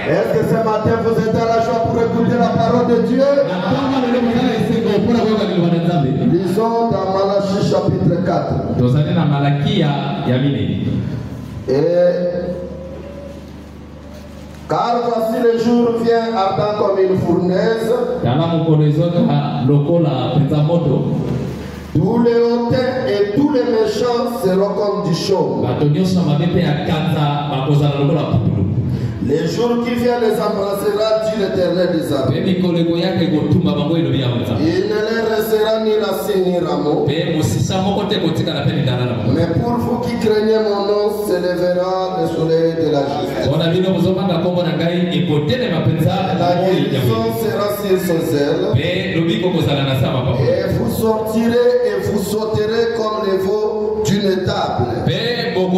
Est-ce que ce matin vous êtes à la joie pour écouter la parole de Dieu? Lisons dans Malachie chapitre 4. Car voici le jour vient ardent comme une fournaise. Tous les hautains et tous les méchants seront comme du chaume. Les jours qui viennent les embrassera, dit l'Éternel des armées. Il ne leur restera ni racine ni rameau. Mais pour vous qui craignez mon nom, s'élèvera le soleil de la justice. La guérison sera sur son zèle. Et vous sortirez et vous sauterez comme les veaux d'une étable. Et vous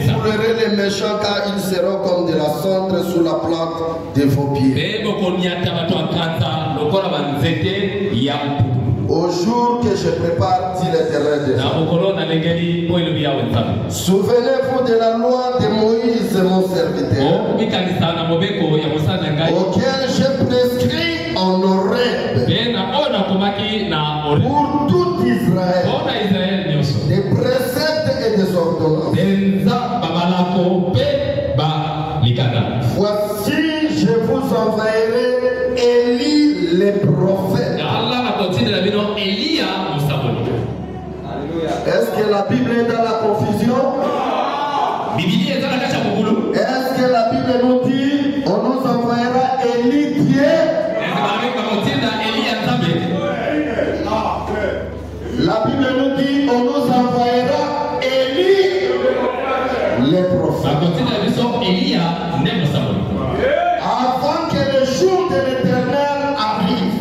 foulerez les méchants car ils seront comme de la cendre sous la plante de vos pieds. Au jour que je prépare, dit l'Éternel des armées. Souvenez-vous de la loi de Moïse, mon serviteur, auquel j'ai prescrit en Horeb pour tout Israël des préceptes et des ordonnances. Voici, je vous enverrai Élie les prophètes. Est-ce que la Bible est dans la confusion? Est-ce que la Bible nous dit on nous envoyera Élie Dieu? La Bible nous dit on nous envoyera Élie les prophètes. Avant que le jour de l'Éternel arrive,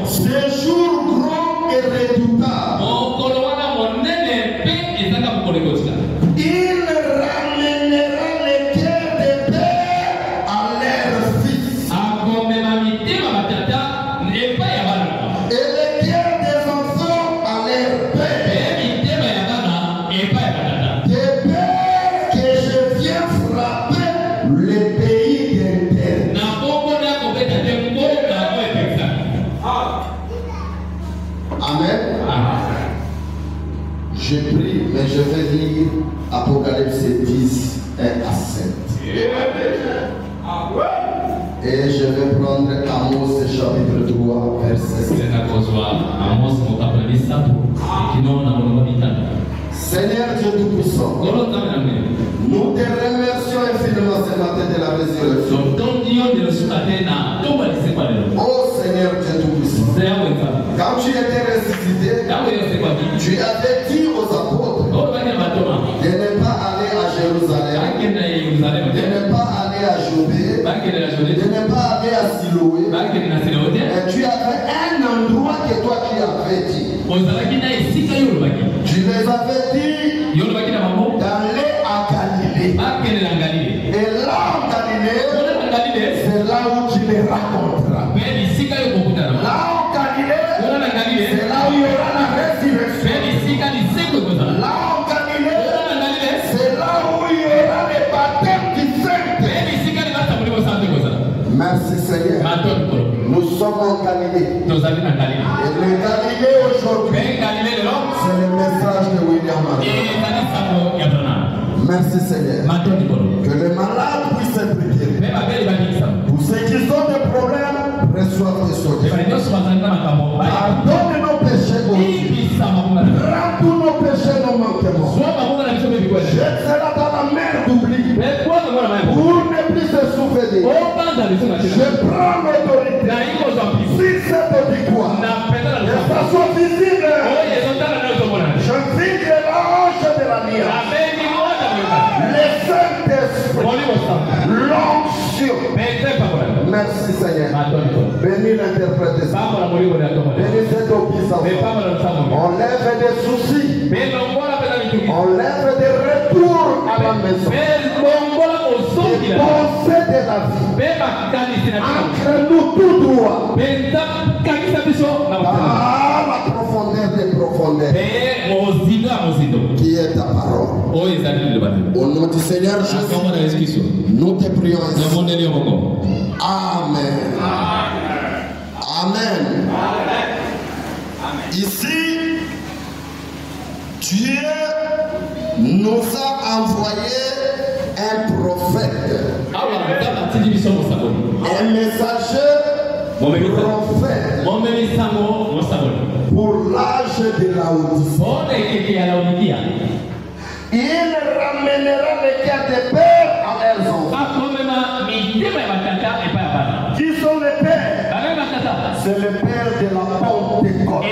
ce jour grand et redoutable, il ramènera les cœurs des pères à leurs fils et les cœurs des enfants à leurs pères, des pères que je viens frapper les pays d'Inter. Amen. Je prie, mais je vais lire Apocalypse 10, 1 à 7. Et je vais prendre Amos chapitre 3, verset 7. Seigneur Dieu Tout-Puissant, nous te remercions infiniment ce matin de la résurrection. Oh Seigneur Dieu Tout-Puissant, quand tu étais ressuscité, tu avais dit aux apôtres de ne pas aller à Jérusalem, de ne pas aller à Jobé, de ne pas aller à Siloé. Et tu avais un endroit que toi tu avais dit. Tu les avais dit d'aller à Galilée. Et là en Galilée, c'est là où tu les raconteras. Là en Galilée, c'est là où il y aura la résurrection. Là en Galilée, c'est là où il y aura les baptêmes du Saint. Merci Seigneur. Nous sommes en Galilée. Et le Galilée aujourd'hui, c'est le message de William Branham. Merci Seigneur. Que les malades puissent être guéris. Pour ceux qui ont des problèmes, reçoivent des solutions. Pardonne nos péchés aussi. Rends tous nos péchés, nos manquements. Jette-la dans la mer d'oubli. Pour ne plus se souvenir. Je prends l'autorité. Si c'est auditoire, de façon visible, je fixe l'ange de la lumière. Le Saint-Esprit, l'onction. Merci Seigneur. Bénis l'interprète. Bénis cette obéissance. On lève des soucis. On lève des retours à la maison. Des pensées de la vie. Entre nous tout droit. À la profondeur des profondeurs. profondeur qui est ta parole. Au nom du Seigneur Jésus, nous te prions ainsi. Amen. Amen. Ici, Dieu nous a envoyé un prophète, un messager prophète pour l'âge de Laodicée. Il ramènera les cœurs des pères à leurs enfants. Qui sont les pères? C'est le père de la Pentecôte.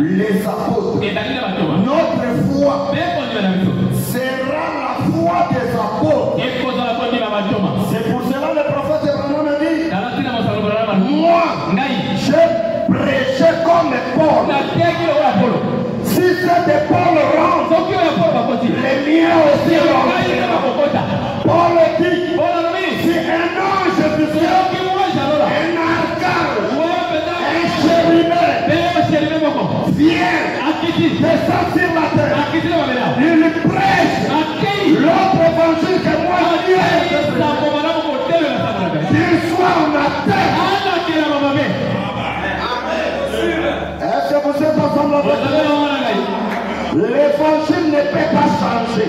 Les apôtres. Notre foi sera la foi des apôtres. C'est pour cela le prophète Abraham dit, moi, je prêchais comme Paul. Si c'est de Paul rentre, les miens aussi rentrent. Paul dit, si un ange du ciel, un archange, un chérubin vient, descend sur la terre, il prêche l'autre évangile que moi qu'il soit en la terre. Est-ce que vous êtes ensemble avec moi? L'évangile ne peut pas changer.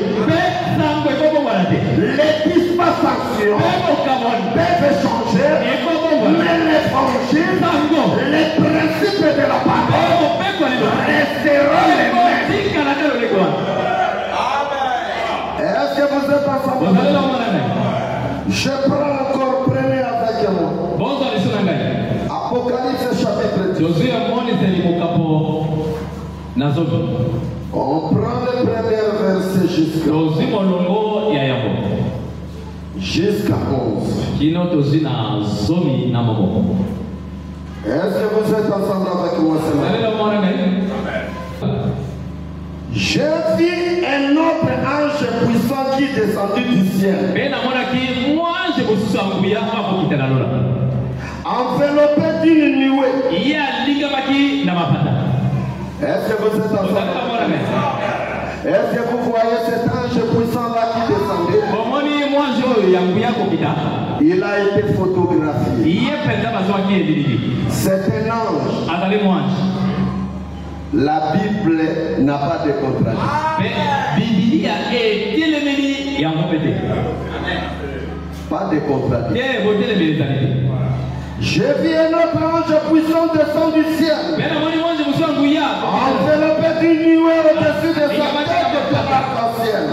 Les dispensations peuvent changer, mais l'évangile, les principes de la parole resteront les mêmes. Est-ce que vous êtes ensemble? Je prends encore premier avec moi. Apocalypse chapitre 10. On prend le premier verset jusqu'à 11. Est-ce que vous êtes ensemble avec moi? J'ai vu un autre ange puissant qui descendit du ciel, enveloppé d'une nuée. Est-ce que vous êtes ensemble? Est-ce que vous voyez cet ange puissant là qui descendait? Il a été photographié. C'est un ange. La Bible n'a pas de contradiction. Pas de contradiction. J'ai vu un autre ange puissant descendre du ciel, enveloppé d'une nuée au-dessus de sa tête de l'arc-en-ciel.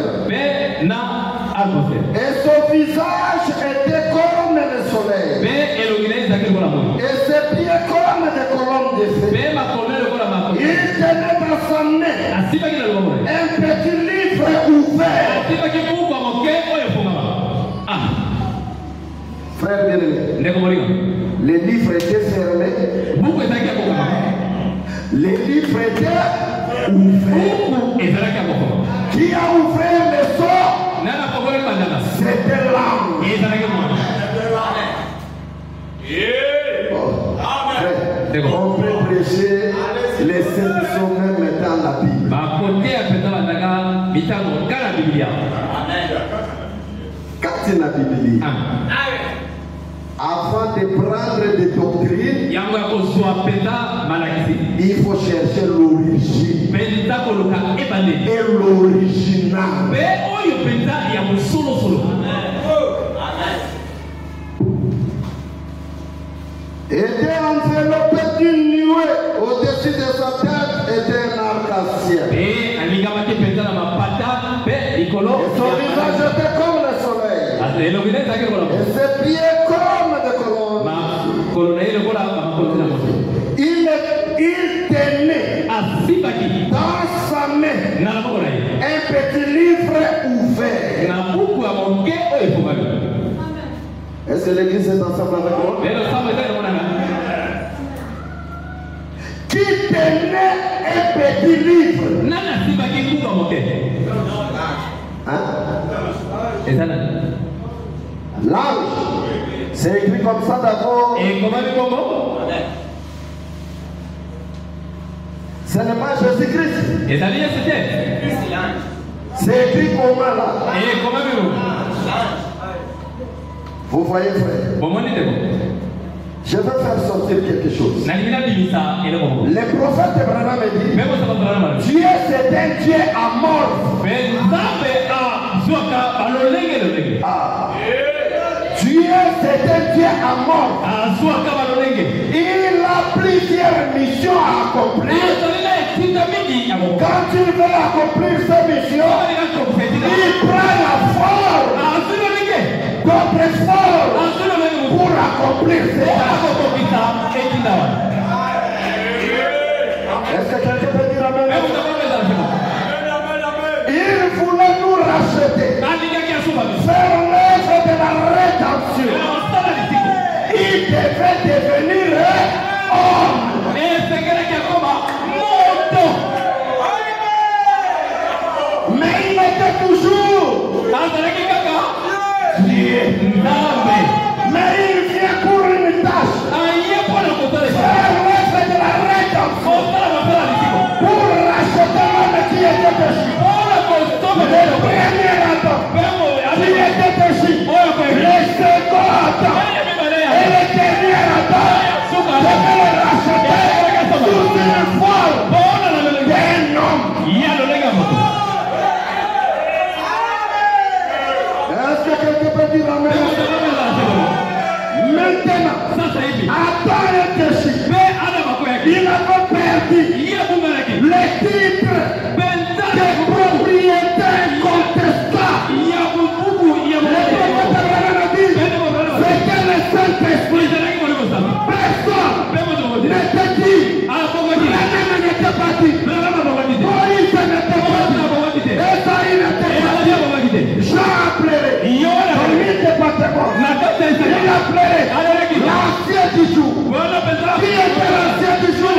Et son visage était comme le soleil. Et ses pieds comme des colonnes de feu. Il tenait dans sa main un petit livre ouvert. Frère bien-aimé, les livres étaient fermés. Les livres étaient ouverts. Qui a ouvert les sorts? C'était l'âme. On peut prêcher les 7 sommets mettant la Bible. Katina Bible. Avant de prendre des doctrines, il faut chercher l'origine et l'original. Était enveloppé d'une nuée au-dessus de sa tête et d'un arc-en-ciel. Et son visage était comme le soleil. Et ses pieds comme des colonnes. Il tenait dans sa main un petit livre ouvert. Est-ce que l'église est ensemble avec moi? Qui tenait un petit livre? Hein? L'ange, c'est écrit comme ça d'abord. Ce n'est pas Jésus-Christ. C'est écrit comment là? Vous voyez, frère? Je vais faire sortir quelque chose. Les prophètes Abraham dit Dieu c'est un Dieu amorphe. Dieu c'est un Dieu amorphe. Il a plusieurs missions à accomplir. Quand il veut accomplir sa mission, il prend la forme d'autres formes pour accomplir ses tâches. Est-ce que quelqu'un peut dire amen? Il voulait nous racheter, faire l'œuvre de la rédemption. Il devait devenir homme. Mais il était toujours Dieu. Mais il vient pour une tâche. Faire l'œuvre de la rédemption. Pour racheter l'homme qui était péché. Le premier Adam qui était péché. Le second Adam et le dernier Adam devait le racheter sous une forme d'un homme. Est-ce que quelqu'un peut dire amen? Maintenant, Adam est péché. Il avait perdu le titre de propriété incontestable. C'était le Saint-Esprit. Personne n'était dit. Rien n'était pas dit. Moïse n'était pas dit. Esaïe n'était pas dit. Jean a pleuré. Il n'était pas bon. Il a pleuré. L'ancien du jour. Qui était l'ancien du jour?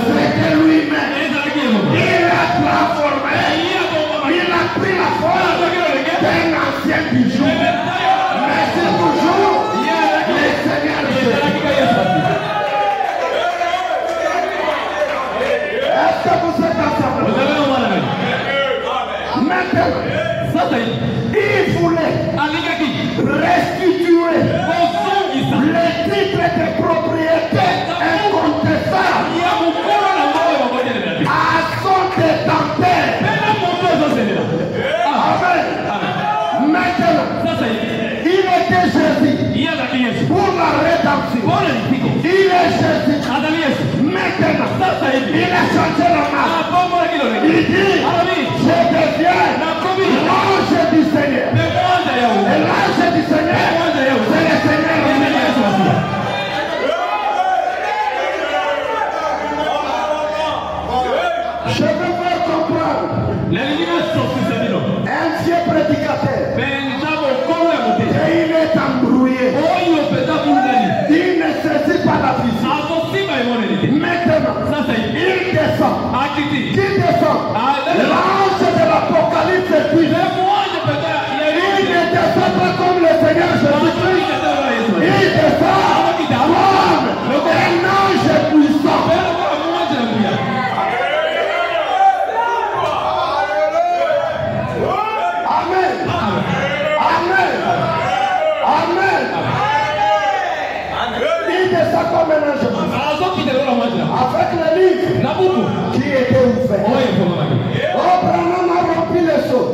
C'était lui-même. Il a transformé. Il a pris la forme d'un ancien du jour. Mais c'est toujours le Seigneur Jésus. Est-ce que vous êtes ensemble? Maintenant, il voulait restituer le titre de propriété incontestable à son détenteur. Amen. Maintenant, il était Jésus pour la rédemption. Il est Jésus. Maintenant, il a changé la marque. Il dit, je deviens l'ange du Seigneur. Et l'ange du Seigneur, c'est le Seigneur. Je veux faire comprendre. Un vieux prédicateur. Il est embrouillé. Il ne saisit pas la vision. Maintenant, il descend. Qui descend? L'ange de l'Apocalypse dit. Il ne descend pas comme le Seigneur Jésus-Christ. Il descend comme un ange puissant. Amen. Amen. Amen. Il descend comme un ange puissant. Avec le livre qui était ouvert. Oh, Branham a rempli les seaux.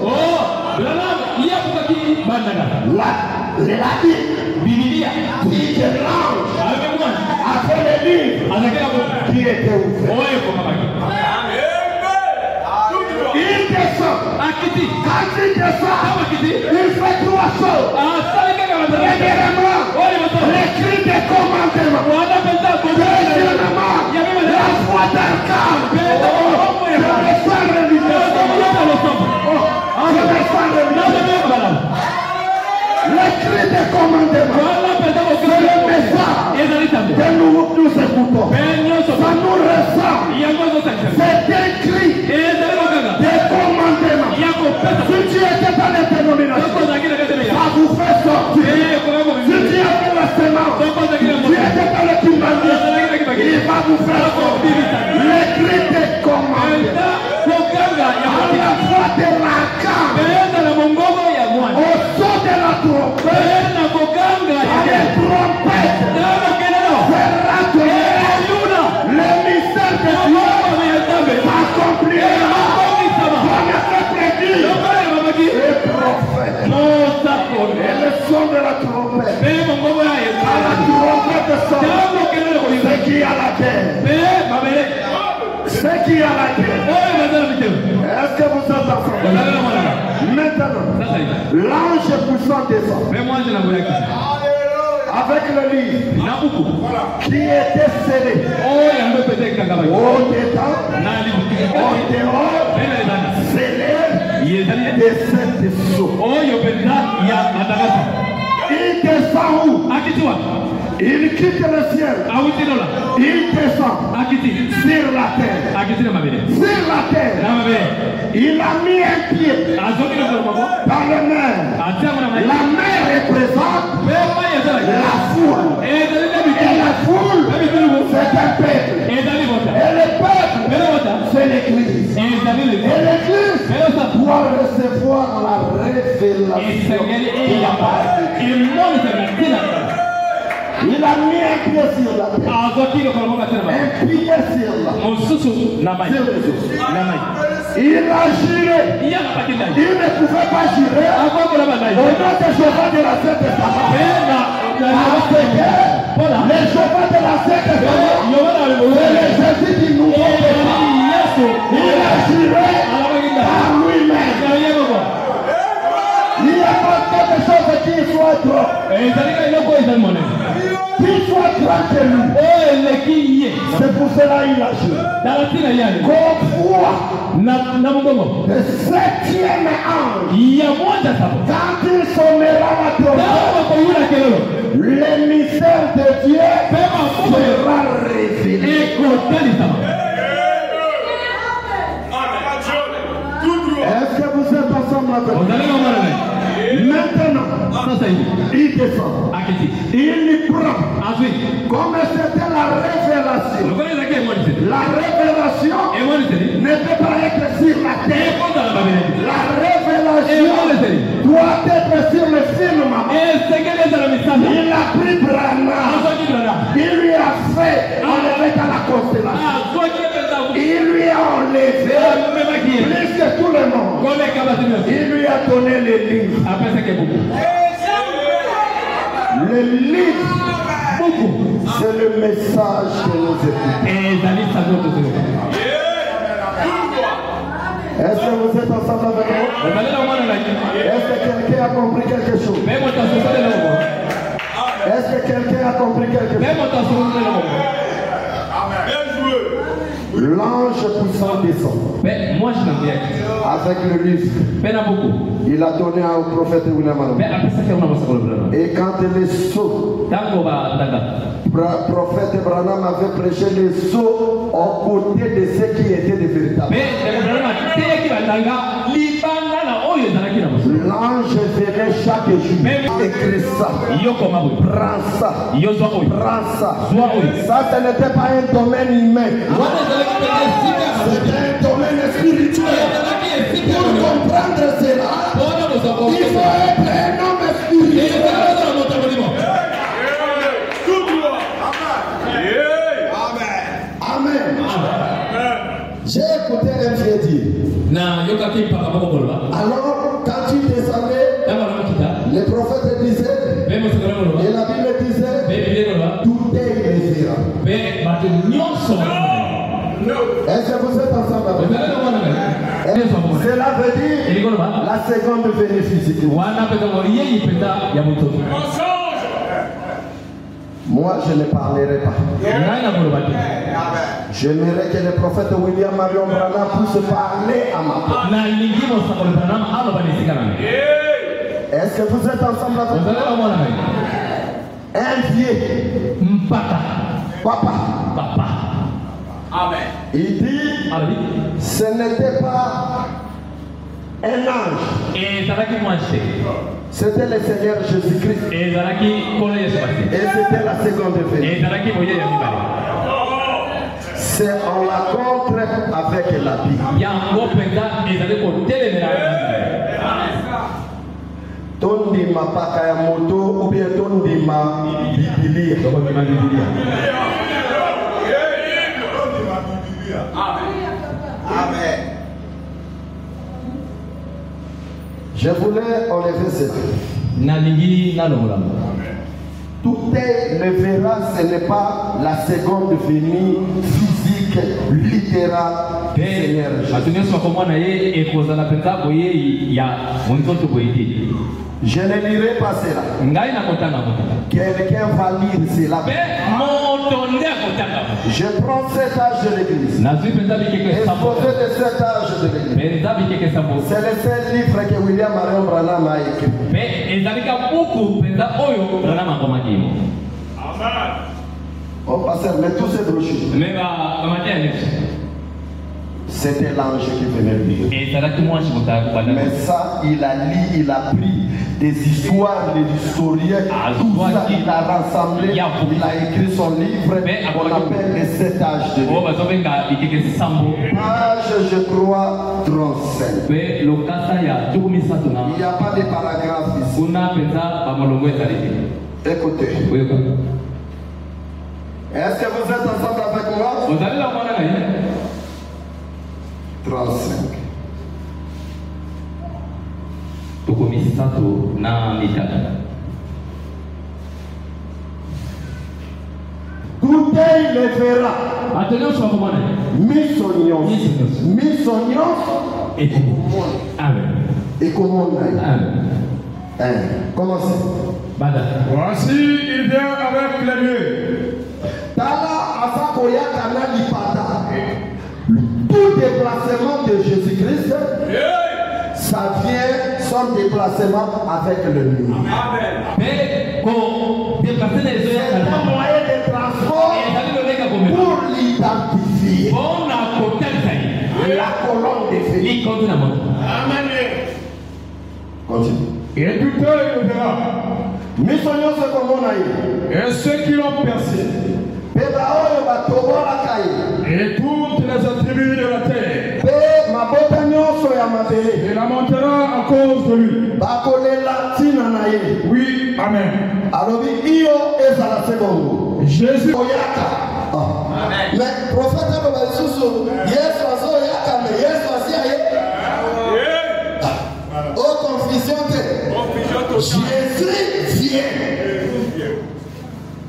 La Bible dit que l'ange avait le livre qui était ouvert. Il descend. Quand il descend, il fait trois choses. Premièrement, les cris de commandement. Deuxièmement, la foi d'arcane. Je me sens religieux. Les cris de commandement. C'est le message que nous écoutons. Ça nous ressemble. C'est un cri de commandement. Si tu étais dans les dénominations, ça vous fait sortir. Si tu as fait la sémence, tu étais dans le Kimbandi, il va vous faire sortir. Les cris de Ce qui est à la terre. Ce qui est à la terre. Est-ce que vous êtes ensemble? Maintenant, l'ange puissant descend. Avec le livre qui était scellé au dedans, au dehors, scellé de sept sceaux. Il descend où? Il quitte le ciel. Il descend sur la terre. Sur la terre. Il a mis un pied dans la mer. La mer représente la foule. Et la foule, c'est un peuple. Et le peuple, c'est l'église. Et l'église doit recevoir la révélation. Il a mis un pied sur la terre. Un pied sur la terre. Il a juré. Il ne pouvait pas jurer au nom de Jéhovah de la Sainte Testament. Les Jéhovah de la Sainte Testament, c'est le Jésus du Nouveau Testament. Il a juré par lui-même. Il n'y a pas quelque chose qui soit trop. Qu'il soit tranquille. C'est pour cela qu'il a juré. Qu'on voit le septième ange, quand il sonnera la trompette, le mystère de Dieu sera révélé. Est-ce que vous êtes ensemble avec moi? Maintenant, il descend. Il y prend. Comme c'était la révélation. La révélation ne peut pas être sur la terre. La révélation doit être sur le firmament. Il a pris Branham. Il lui a fait enlever dans la constellation. Il lui a enlevé plus que tout le monde. Il lui a donné les livres. Le livre, c'est le message que nous écoutons. Est-ce que vous êtes ensemble avec moi? Est-ce que quelqu'un a compris quelque chose? Est-ce que quelqu'un a compris quelque chose? L'ange puissant descend. Avec le livre. Il a donné au prophète William Alon. Et quand les sceaux, prophète Branham avait prêché les sceaux aux côtés de ceux qui étaient des véritables. L'ange verrait chaque jour. Écrit ça. Prends ça. Prends ça. Ça, ce n'était pas un domaine humain. C'était un domaine spirituel. Pour comprendre cela, il faut être un homme spirituel. Amen. J'ai écouté un vieux dire. Alors, quand tu descendais, le prophète disait, et la Bible disait, tout est irrévérend. Est-ce que vous êtes ensemble avec moi? Cela veut dire la seconde bénéficie. Moi, je ne parlerai pas. J'aimerais que le prophète William Marion Branham puisse parler à ma place. Est-ce que vous êtes ensemble avec moi? Un vieux. Papa. Amen. Il dit, ce n'était pas un ange. C'était le Seigneur Jésus-Christ. Et c'était la seconde vénus. C'est on la contre avec la Bible. Tondi ma pakaya moto ou bien tondi ma Biblia. Amen. Je voulais enlever cette. Tout est le verra, ce n'est pas la seconde venue physique, littérale du Seigneur Jésus. Je ne lirai pas cela. Quelqu'un va lire cela. Je prends cet âge de l'église. Exposé de cet âge de l'église. C'est le seul livre que William Marion Branham a écrit. Oh, pasteur, mais tous ces brochures. C'était l'ange qui venait lire. Mais ça, il a lu, il a pris des histoires, des historiens, tout ça, il a rassemblé, il a écrit son livre, on appelle les 7 âges de Dieu. Page, je crois, 35. Il n'y a pas de paragraphe ici. Écoutez. Est-ce que vous êtes ensemble avec moi? 35. Tout œil le verra. Misognos. Et comment on a commencez. Voici, il vient avec les nuées. Tala asakoya kanali pata. Tout déplacement de Jésus-Christ, ça vient son déplacement avec le nuit. C'est un moyen de transport pour l'identifier. La colonne de Félix. Amen. Continue. Et tout œil le verra. Et ceux qui l'ont percé. Et toutes les attributs de la terre. Et la montera à cause de lui. Oui, amen. Jésus. Mais prophète oh, confusion. Jésus vient.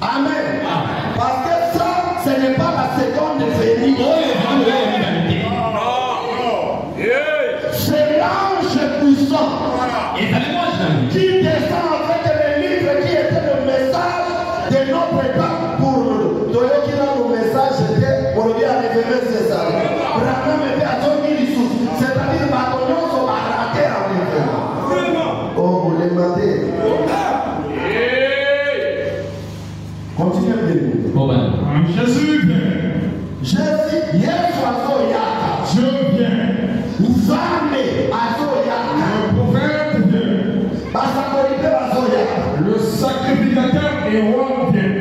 Amen. Parce que ça, ce n'est pas la seconde venue. C'est l'ange puissant qui descend avec le livre qui était le message de notre temps pour Toyokina. Le message était pour lui à révéler ses armes. C'est-à-dire, ma confiance va rater en livre. Oh, vous les mandez. Continuez bien. Jésus vient. Jésus, Dieu vient. Le prophète vient. Le sacrificateur et roi vient.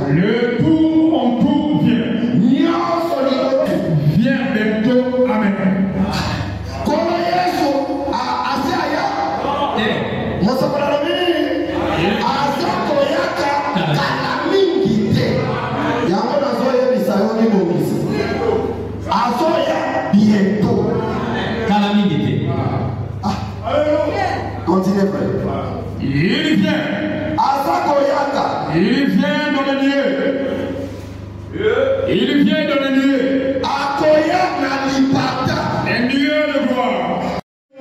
Le tout en tout vient. Viens bientôt. Amen. Continuez, frère. Il vient. Il vient dans les lieux. Il vient dans les lieux. Les lieux de gloire.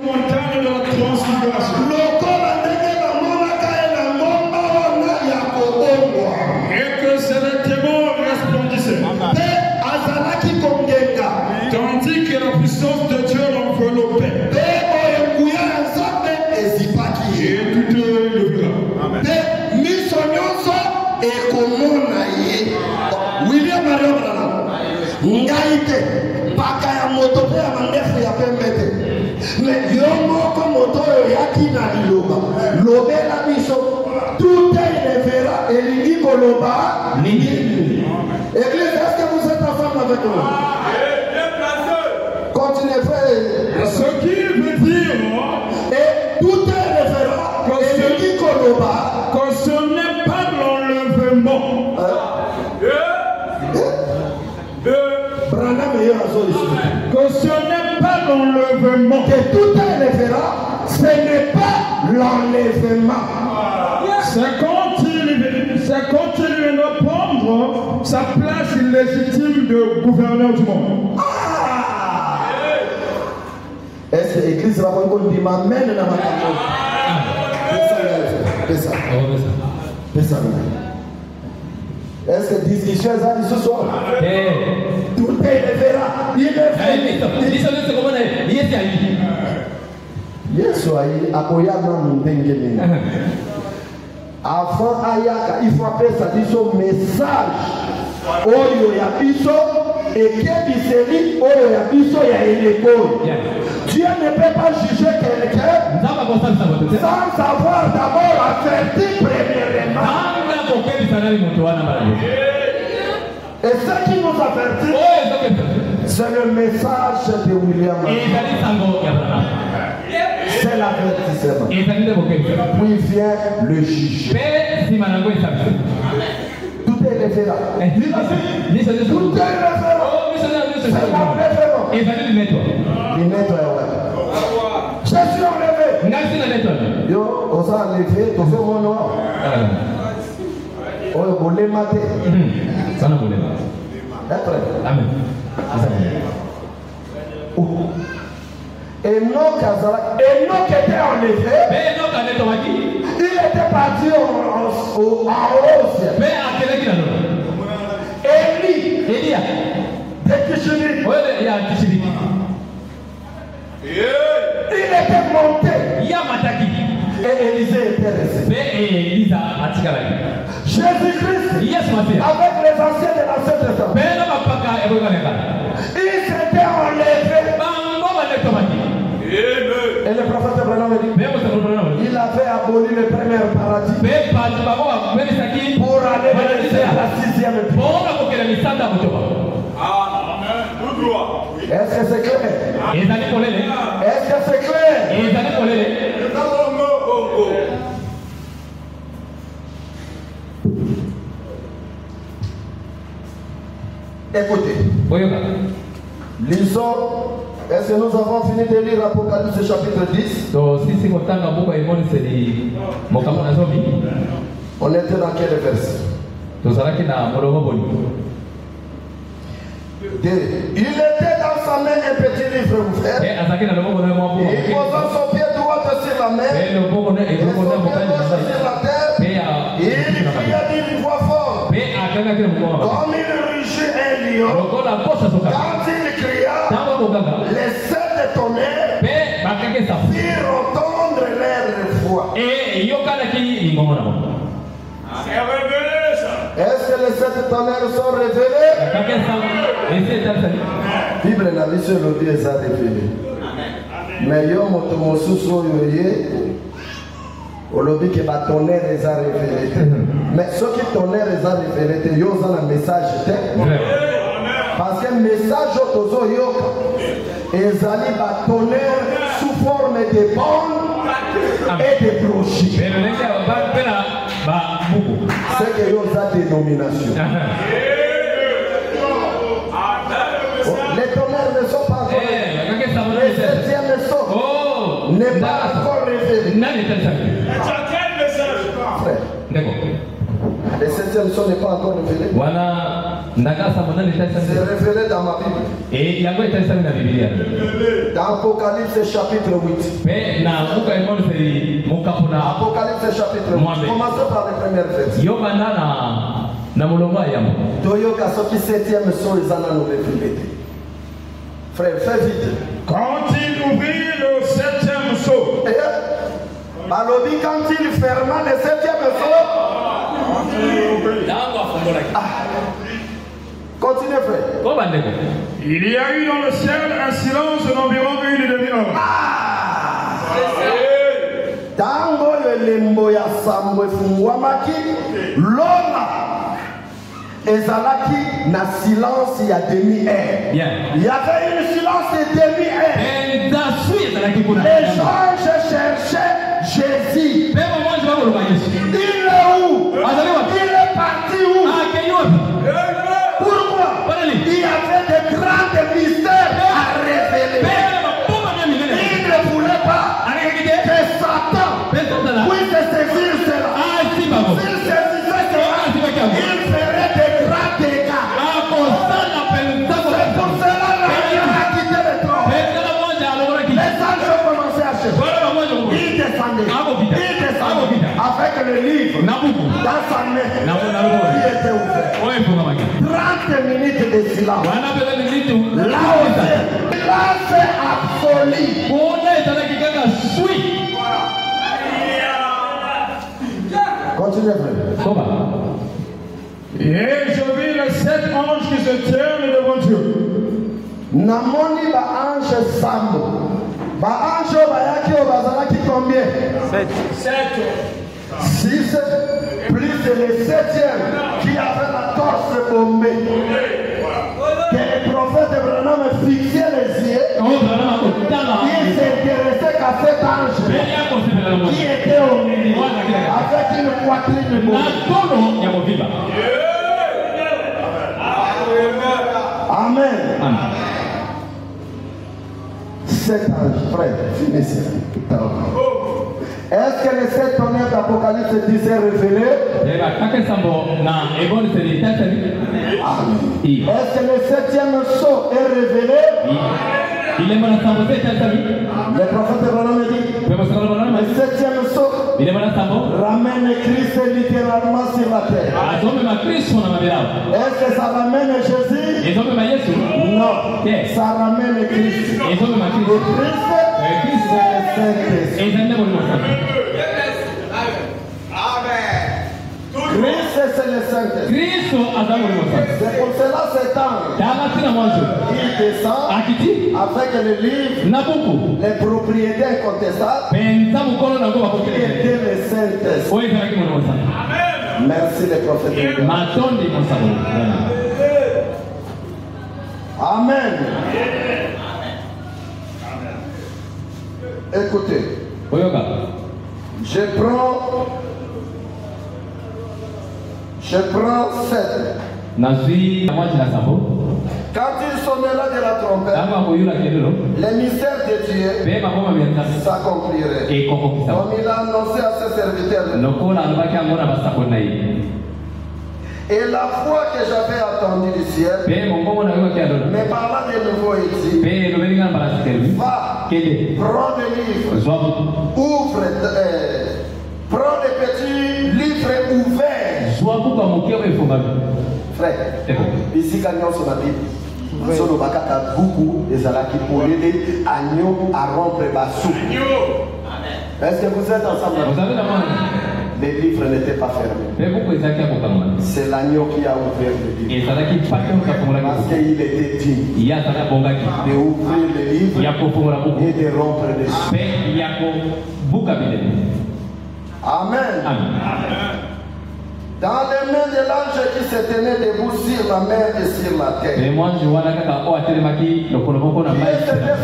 Montagne de la transfiguration. Et que c'est le témoin resplendissait. Tandis que la puissance de Dieu l'enveloppait. Et tout le verra. Amen. William Marion Branham. Ngaite. Bakaya moto pe ya mandefu ya pembete. Mais yomo ko moto yaki na liloba. Lobela biso. Tout est le verra. Et l'igi koloba. Église, est-ce que vous êtes ensemble avec moi? Continuez, frère. Ce qui veut dire. Et tout est le verra. Et l'igi koloba. Que ce n'est pas l'enlèvement. Que ce n'est pas l'enlèvement. Que tout est le verra. Ce n'est pas l'enlèvement. C'est quand il vient de prendre sa place illégitime de gouverneur du monde. Est-ce que l'église va vous dire m'amène dans ma caméra? Est-ce que discussion est allée ce soir? Tout est levé là. Il est fait. Yesu ayi akoyama mundengeni. Avant ayaka, il faut appeler ça biso message. Oyo ya biso ekebiseli oyo ya biso ya eleko. Dieu ne peut pas juger quelqu'un sans avoir d'abord averti premièrement. Et ce qui nous avertit, c'est le message de William. C'est l'avertissement. Puis vient le juge. Tout est référent. Tout est référent. C'est l'enlèvement. Il nettoie. Je suis enlevé. Yo, on s'est enlevé, on fait mon noir. On voulait mater. Ça n'a pas Amen. Enoch était enlevé. Il était parti en haut ciel. Élie de Tishri. Il était monté. Et Élisée était resté. Jésus-Christ, avec les anciens de l'Ancien Testament, il s'était enlevé. Et le prophète Abraham dit, il avait aboli le premier paradis pour aller à la sixième étoile. Est-ce que c'est clair? Est-ce que c'est clair? Écoutez, lisons. Est-ce que nous avons fini de lire Apocalypse chapitre 10? On était dans quel verset? Il était dans sa main un petit livre ouvert. Et posant son pied droit sur la mer et son pied gauche sur la terre, il cria d'une voix forte, comme il rugit un lion. Quand il cria, les sept tonnerres firent entendre leur voix. Est-ce que les sept tonnerres sont révélés? Bible n'a vu sur le Dieu est révélé. Mais yo motomosusu yoye olobi que ba tonnerre est révélé. Mais ce qui tonnerre est révélé, yo za un message parce que message otozo yo ezali ba tonnerre sous forme de bombes et de brochures. C'est que yo za dénomination. Les tonnerres ne sont pas encore révélés. Les septièmes n'est pas encore révélé. Frère, les septièmes n'est pas encore révélé. C'est révélé dans ma Bible. Dans Apocalypse chapitre 8. Apocalypse chapitre 8. Commençons par les premières versets. Toyoka soki septième son les années nous révélés. Frère, fais vite. Quand il ouvrit le septième sceau, Balobi, quand il ferma le septième sceau, continue, frère. Il y a eu dans le ciel un silence d'environ 1,5 heure. Tango lembo ya sambo efungwamaki lona ezalaki na silence ya demi-heure. Il y avait une silence de demi-heure. Les gens cherchaient Jésus. Il est où? Il est parti où? Pourquoi? Il y avait de grands mystères à révéler. Il ne voulait pas que Satan dans sa main qui était ouverte. 30 minutes de silence. Là où grâce absolue. Continuez, frère. Et je vis les 7 anges qui se tiennent devant Dieu. Namoni ba ange sambo. Ba ange bayaki obazalaki combien? 7. 6 plus le 7e qui avait la torse bombée. Que le prophète Branham fixait les yeux. Il s'intéressait qu'à cet ange qui était au milieu avec une poitrine bombée. Amen. Cet ange, frère, finissez. Est-ce que les 7 tonnerres d'Apocalypse disaient révélés? Est-ce que le 7e sceau est révélé? Le prophète Branham dit le 7e sceau ramène Christ littéralement sur la terre. Est-ce que ça ramène Jésus? Non, ça ramène Christ. Et Christ, c'est le Saint-Esprit. Christ, c'est le Saint-Esprit. C'est pour cela cet ange, il descend avec le livre, les propriétés incontestables, qui était le Saint-Esprit. Merci les prophètes. Amen. Écoutez, je prends 7. Quand il sonnera de la trompette, les mystères de Dieu s'accompliraient. Comme il a annoncé à ses serviteurs. Et la voix que j'avais entendue du ciel me parla de nouveau et dit: va, prends des livres, ouvre, prends des petits livres ouverts. Frère, ici quand nous sommes à la Bible, solo bakata beaucoup des alaki pour l'aider agneau à rompre bassou. Est-ce que vous êtes ensemble? Les livres n'étaient pas fermés. C'est l'agneau qui a ouvert le livre. Parce qu'il était dit de ouvrir le livre et de rompre les livres. Amen. Dans les mains de l'ange qui se tenait debout sur la mer et sur la terre. Qui était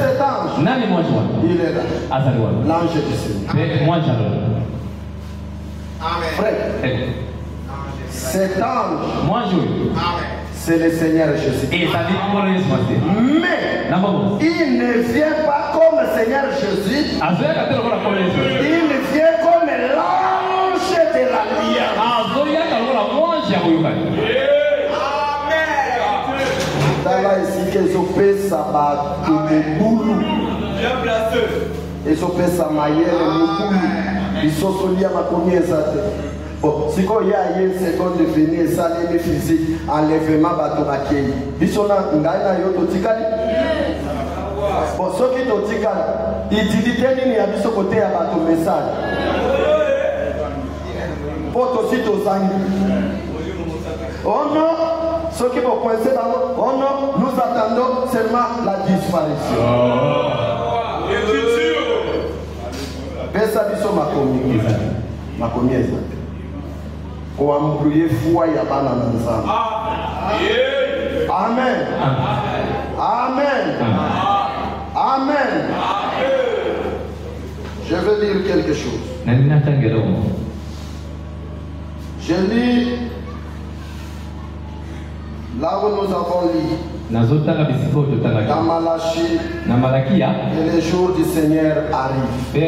cet ange? Il est là. L'ange du Seigneur. Frère, cet ange, c'est le Seigneur Jésus. Mais il ne vient pas comme le Seigneur Jésus. Il vient comme l'ange de l'Alliance. Là ici qu'ils ont fait ça boulou. Ils ont fait ça maillère ils sont solides à ma connaissance. Bon, si il y a une seconde de venir, ça les physique, enlèvement bateau accueil. Ils sont là, on a yo totikali. Bon, ceux qui totikali, ils disent qu'il y a de ce côté à bateau message. Pour aussi tosangi. Oh non, ceux qui vont coincer dans l'eau, oh non, nous attendons seulement la disparition. Pesa biso makomi eza ko ambrouiller foi ya bana na nzambe. Amen. Amen. Amen. Je veux dire quelque chose. Je lis là où nous avons lu dans Malachie, et le jour du Seigneur arrive.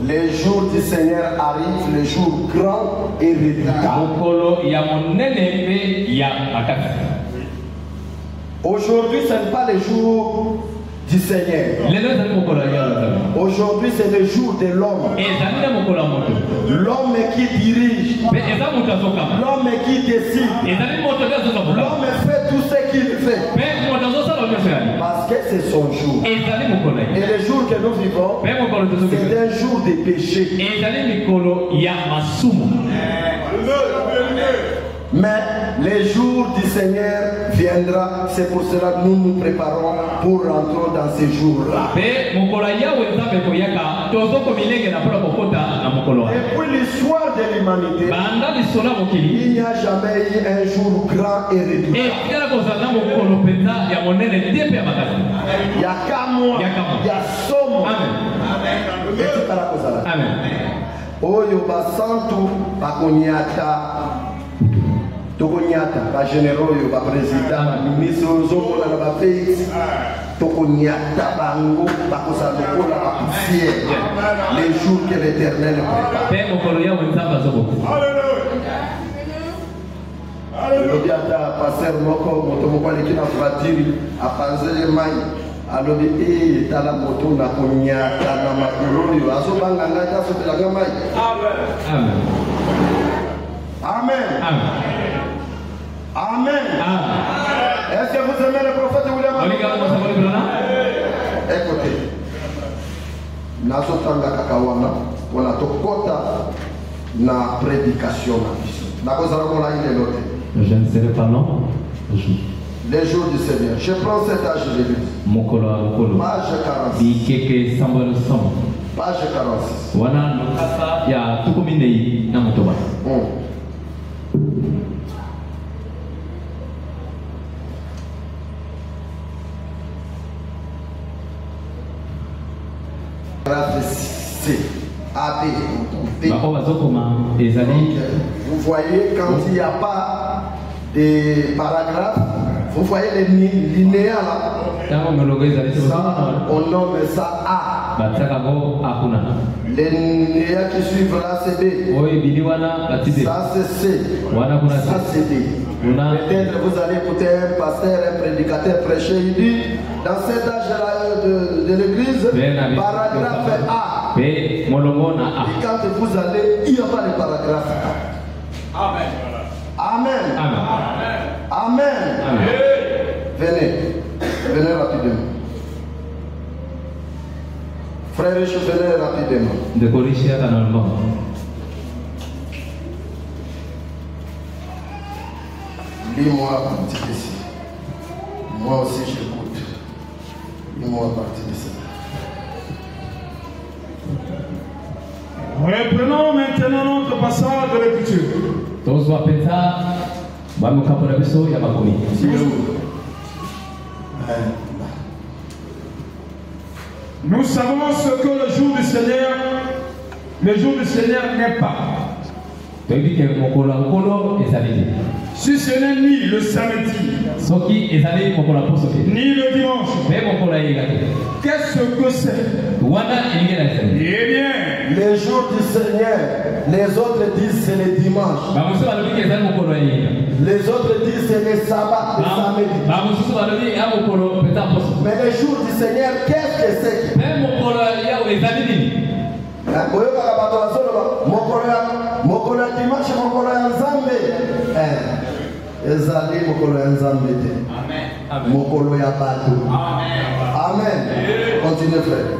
Le jour du Seigneur arrive, le jour grand et redoutable. Aujourd'hui, ce n'est pas le jour du Seigneur. Aujourd'hui, c'est le jour de l'homme. L'homme qui dirige. L'homme qui décide. L'homme fait tout ce qu'il fait. Parce que c'est son jour. Et le jour que nous vivons, c'est un jour de péché. Mais le jour du Seigneur viendra, c'est pour cela que nous nous préparons pour rentrer dans ces jours-là. Depuis l'histoire de l'humanité, il n'y a jamais eu un jour grand et redoutable. Il y a Kamo, il y a Somo. Amen. Oyo basantu bakonyata. Tokonyata, ba généraux, ba président, ba ministre, zomola na ba pays. Tokonyata bango, ba kosalokola ba poussière. Les jours que l'Éternel prépare. Alléluia. Pasteur moko moto moko aleki na voiture apanze mai. Alobi tala moto na konyata na makolo yo azobanga ngata sopelanga mai. Amen. Amen. Amen. Amen. Est-ce que vous aimez le prophète William? Écoutez, nazotanga kakawana wana tokota na prédication na biso. Nakozala mola ile lote. Je ne serai pas non. Les jours du Seigneur. Je prends cet âge de l'église. Page 46. Page 46. Wana nokasa ya tukuminei na motoba. Vous voyez, quand il n'y a pas de paragraphe, vous voyez les linéas là. Ça, on nomme ça A. Les linéas qui suivent là, c'est B. Ça, c'est C. Ça, c'est D. Peut-être vous allez écouter un pasteur, un prédicateur prêcher, il dit, dans cet âge-là de l'église, paragraphe A. Et quand vous allez, il n'y a pas de paragraphe A. Amen. Amen. Amen. Amen. Venez. Venez rapidement. Frère Richard, venez rapidement. Lis-moi à partir d'ici. Moi aussi j'écoute. Lis-moi à partir d'ici. Reprenons maintenant notre passage de l'écriture. Nous savons ce que le jour du Seigneur n'est pas. Si ce n'est ni le samedi, ni le dimanche, qu'est-ce que c'est? Eh bien, les jours du Seigneur, les autres disent c'est le dimanche. Les autres disent c'est le sabbat, le samedi. Mais les jours du Seigneur, qu'est-ce que c'est? Mokolo ya dimanche, mokolo ya nzambe. Ezali mokolo ya nzambe te. Mokolo ya bato. Amen. Continuez frère.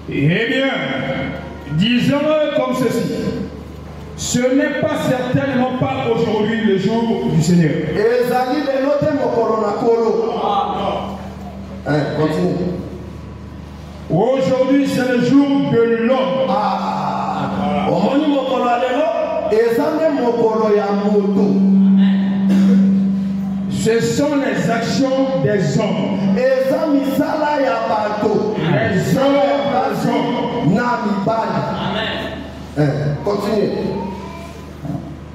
Eh bien, disons-le comme ceci. Ce n'est pas certainement pas aujourd'hui le jour du Seigneur. Ezali le note mokolo na kolo. Continue. Aujourd'hui, c'est le jour de l'homme. Ce sont les actions des hommes. Les œuvres des hommes. Amen. Continue.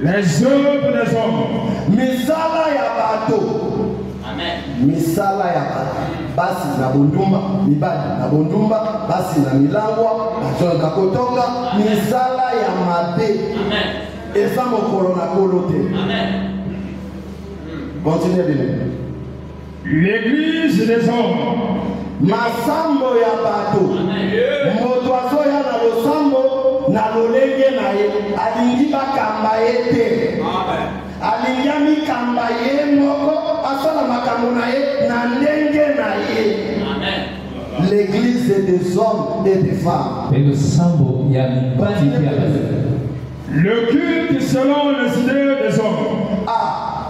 Les œuvres des hommes. Amen. Misala ya basi na bundumba, mibali na bundumba, basi na milangwa, na kotonga, misala ya mabe. Amen. Eza mokolo na kolote. Amen. Continuez bien. L'église des hommes masambo ya bato moto azoya na losambo na lolenge na ye alingi bakamba ye te alingi amikamba ye moko asala makambo na ye na ndenge na ye. L'église des hommes et des femmes. Le culte selon les idées des hommes.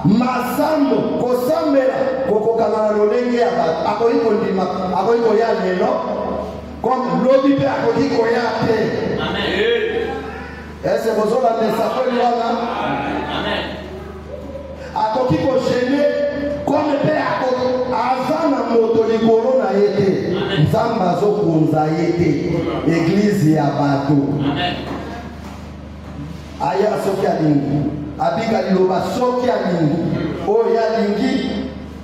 Masambo kosambela kokokana na lolenge ya bato akoki kondima akoki koya lelo comme lobi mpe akoki koya te. Ese bozolandesa kweli wana akoki kogene comme mpe aza na moto likolo na ye te nzambe azokunza ye te eglize ya bato aya soki alingi abika liloba soki alingi oyo alingi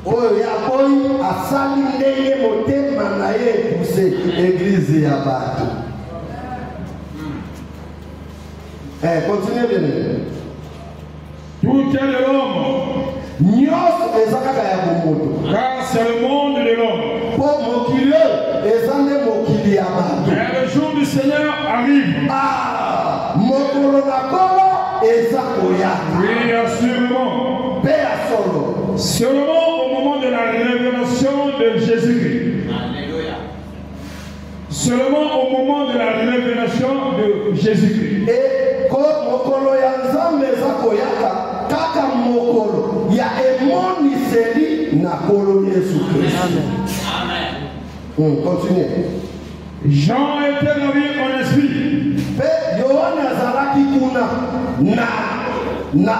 oyo yaboyi asali ndenge motema na ye epuse eglize ya bato. Continuez bien. Tout est de l'homme. Car c'est le monde de l'homme. Mais le jour du Seigneur arrive. Oui, assurément. Seulement au moment de la révélation de Jésus-Christ. Seulement au moment de la révélation de Jésus-Christ. Et comme mokolo ya nzambe eza koyaka kaka mokolo ya emoniseli na kolo Yesu Christ. Amen. Continue. Jean était ravi en esprit. Pe Yohana azalaki kuna na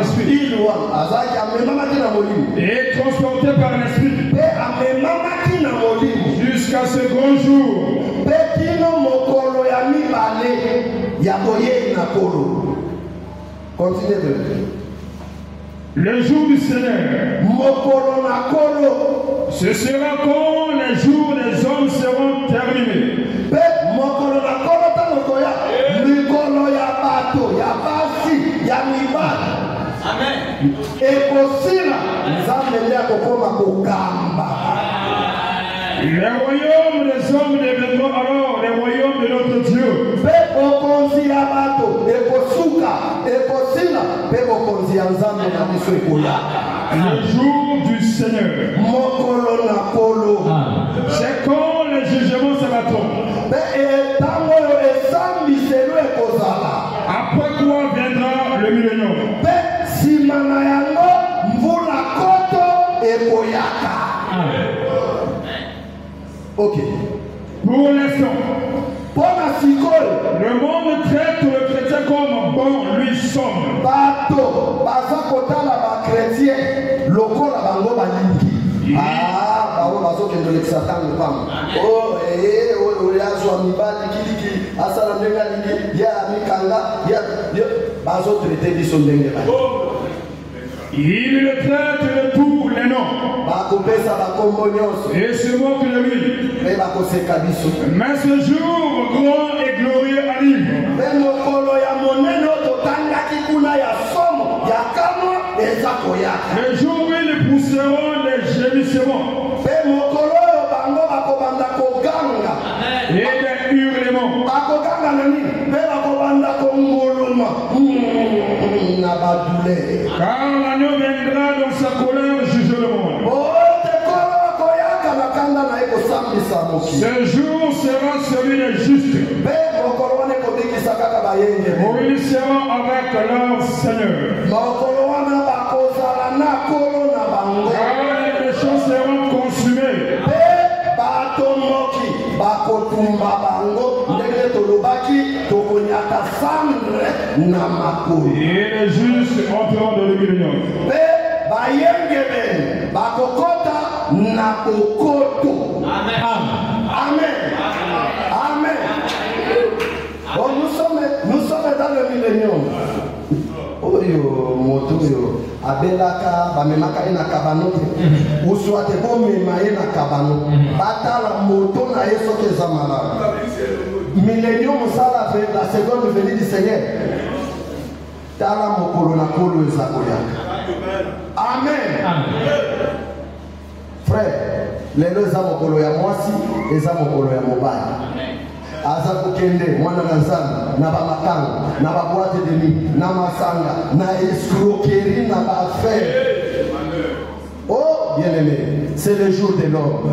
esprit. Ilwa azaki amemamaki na molimo. Et transporté par l'esprit. Pe amemamaki na molimo. Jusqu'à ce grand jour. Pe kino mokolo ya mibale ya koye na kolo. Continue. Le jour du Seigneur. Mokolo na kolo. Ce sera quand les jours des hommes seront terminés. Pe mokolo na kolo tano koya. Mikolo ya bato ya basi ya mibale. Amen. Ekosila nzambe nde akokoma kokamba. Les royaumes des hommes deviendront alors les royaumes de notre Dieu. Pe okonzi ya bato ekosuka ekosila pe okonzi ya nzambe na biso ekoya. Le jour du Seigneur. Mokolo na kolo. C'est quand les jugements s'abattront. Pe etango yo esambiselo ekozala. Après quoi viendra le millénium. Pe sima na yango mvula koto ekoyaka. Ok. Pour l'instant, le monde traite le chrétien comme bon, lui somme. Bato, bazakota la ba chrétien, lokola bango balingi. Bawo bazokendo l'exatan le pam. Yazwa mibali kiliki asala ndenga lingi ya mikanga ya bazo traiter biso ndenge ba. Il le traite de tous les noms. Et se moque de lui. Mais ce jour grand et glorieux arrive. Le jour où ils pousseront des gémissements et des hurlements. Car l'agneau viendra dans sa colère juger le monde. Ce jour sera celui des justes. Où ils seront avec leur Seigneur. Car les méchants seront consumés. Et les justes entreront dans le millénium. Amen. Amen. Amen. Bon, nous sommes dans le millénium. Oyo moto yo abelaka bamemaka ina kabano uswate bomema ina kabano batala moto na yeso kezamala millénium sala fait la seconde venue du Seigneur tala mokolo na kolo ezakoya. Amen. Frère lelo eza mokolo ya mwasi eza mokolo ya mobali aza kokende mwana na nzambe na bamakango na baboite de nuit na masanga na escroquerie na baaffaire. Oh bien aimé, c'est le jour de l'homme.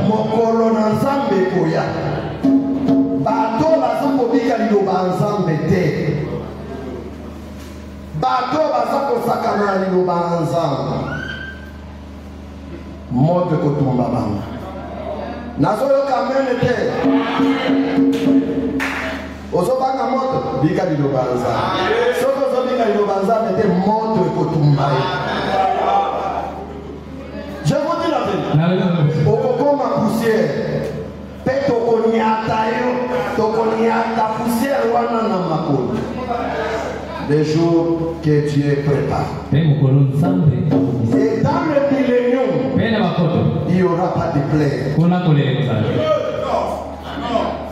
Mokolo na nzambe koya bato baza kobika liloba nzambe te, bato baza kosakana liloba nzambe moto kotumba banga nazoyoka mene te ozobanga moto bika liloba nzambe soki ozobika liloba nzambe te moto ekotumba ye. Je vous dis la vérité, okokoma poussière pe tokoniata yo tokoniata poussière wana na makolo. Les jours que Dieu prépare. Et dans le millénium, il n'y aura pas de plaie.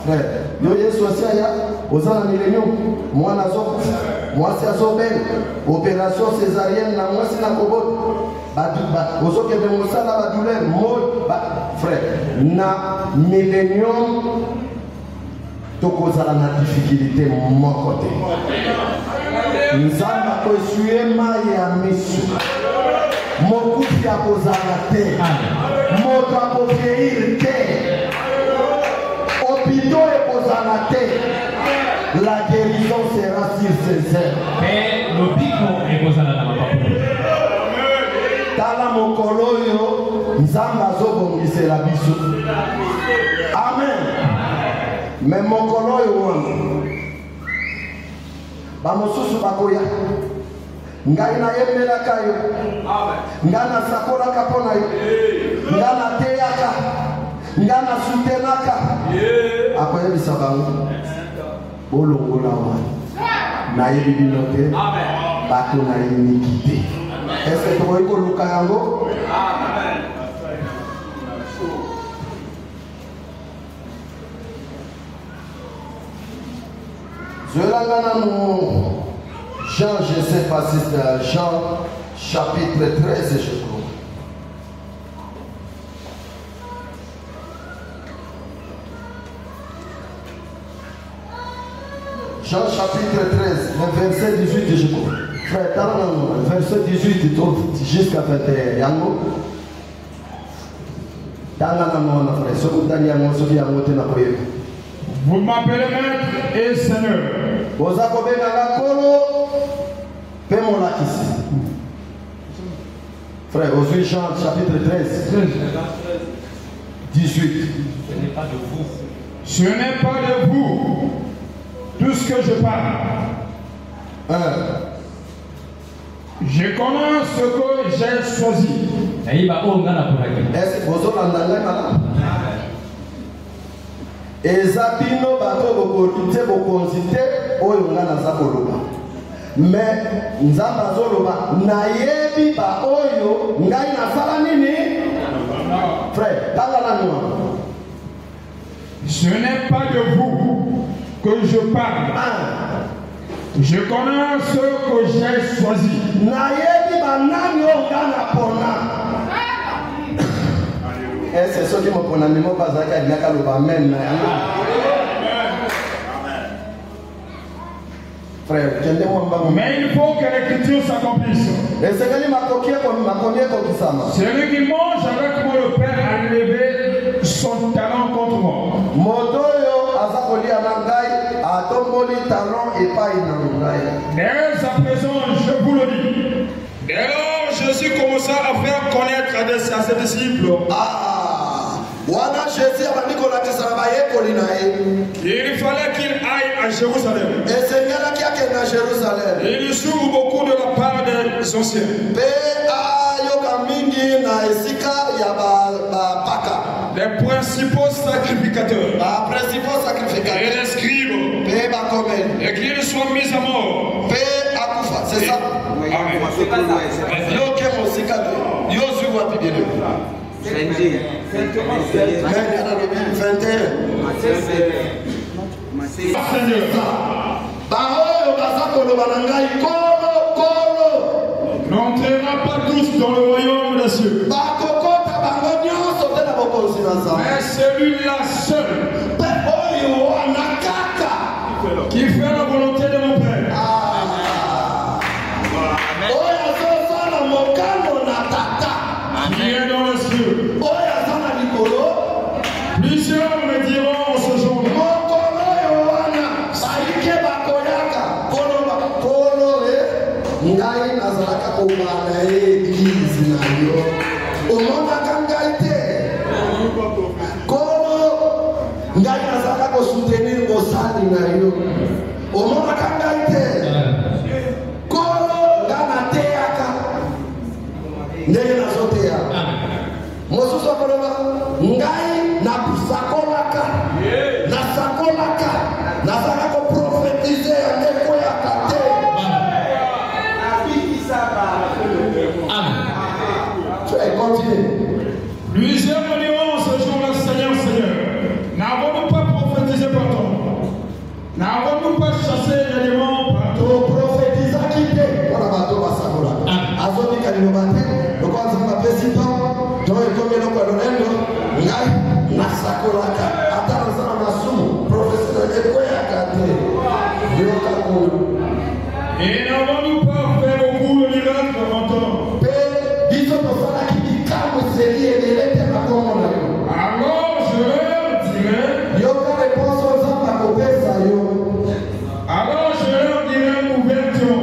Frère, yo Yesu asiaya ozana millénium, moi nazo, moi c'est azobel, opération césarienne na moi c'est na kobot. Ozoke de mosala ba douleur mot frère, na millénium tokozala na difficulté mon côté. Nzambe akoesue mai ya misu mokufi akozala te moto akofeir te hôpitaux ekozala te. La guérison sera sur ses ailes. Tala mokolo oyo Nzambe azobongisela biso. Amen. Mais mokolo oyo wana bamosusu bakoya ngai nayemelaka yo ngai nasakolaka mpo na yo ngai nateyaka ngai nasutenaka akoyebisa bango bolongola wana nayebi bino te bato nayiniki te. Est-ce que tokoki koluka yango? Jean, je ne sais pas si c'est Jean chapitre 13, je crois. Jean chapitre 13, le verset 18, je crois. Frère, verset 18 jusqu'à 21. Yango. Vous m'appelez maître et seigneur. Frère, aujourd'hui Jean chapitre 13, 18. Ce n'est pas de vous. Ce n'est pas de vous tout ce que je parle. Je connais ce que j'ai choisi. Est-ce que vous avez ezabino bato bokorite bokonzite oyo nga naza koloba mais nzambe azoloba nayebi ba oyo ngai nasala nini frère tala nano. Ce n'est pas de vous que je parle. Je connais ce que j'ai choisi. Nayebi ba nani oyo nga napona. C'est ce qui me prend à mémoire parce qu'il y a un amen. Frère, mais il faut que l'écriture s'accomplisse. Celui qui mange avec moi, le Père a levé son talent contre moi. Dès à présent, je vous le dis. Dès lors, Jésus commença à faire connaître à ses disciples. Il fallait qu'il aille à Jérusalem. Il souffre beaucoup de la part des anciens. Les principaux sacrificateurs et les scribes, et qu'ils soient mis à mort. C'est ça. Amen. N'entrera pas tous dans le royaume des cieux. Mais celui-là seul qui fait la volonté de mon Père. Qui est dans le ciel. Plusieurs me diront en ce jour-là. Soutenir Mosali na yo. Omona kangaite. Kolo ngana teaka. Ndenge na zotea. Mosusu akoloma ngai na sakolaka. Na sakolaka. Na saka ko prophétiser ndeko ya kate. Amen. Tu es continué. Plusieurs me diront ce jour-là, Seigneur, Seigneur, n'avons-nous pas prophétisé par toi? N'avons-nous pas chassé les démons par toi? Prophétiser qui t'est? On a bateau à Sakola. Azoni Kalilomate, le quoi c'est ma président, Joe et comme le Colonel, Ngai, Nasakolaka, Attends, ça m'a soumou, professeur de Koyakate, Yokakou. Et n'avons-nous pas fait beaucoup de miracles avant toi? Disons pour ça qui dit calme, c'est lié, et les thèmes à comment on a eu. Alors je leur dirai. Yoka réponse aux hommes à côté, ça y est. Alors je leur dirai ouvertement.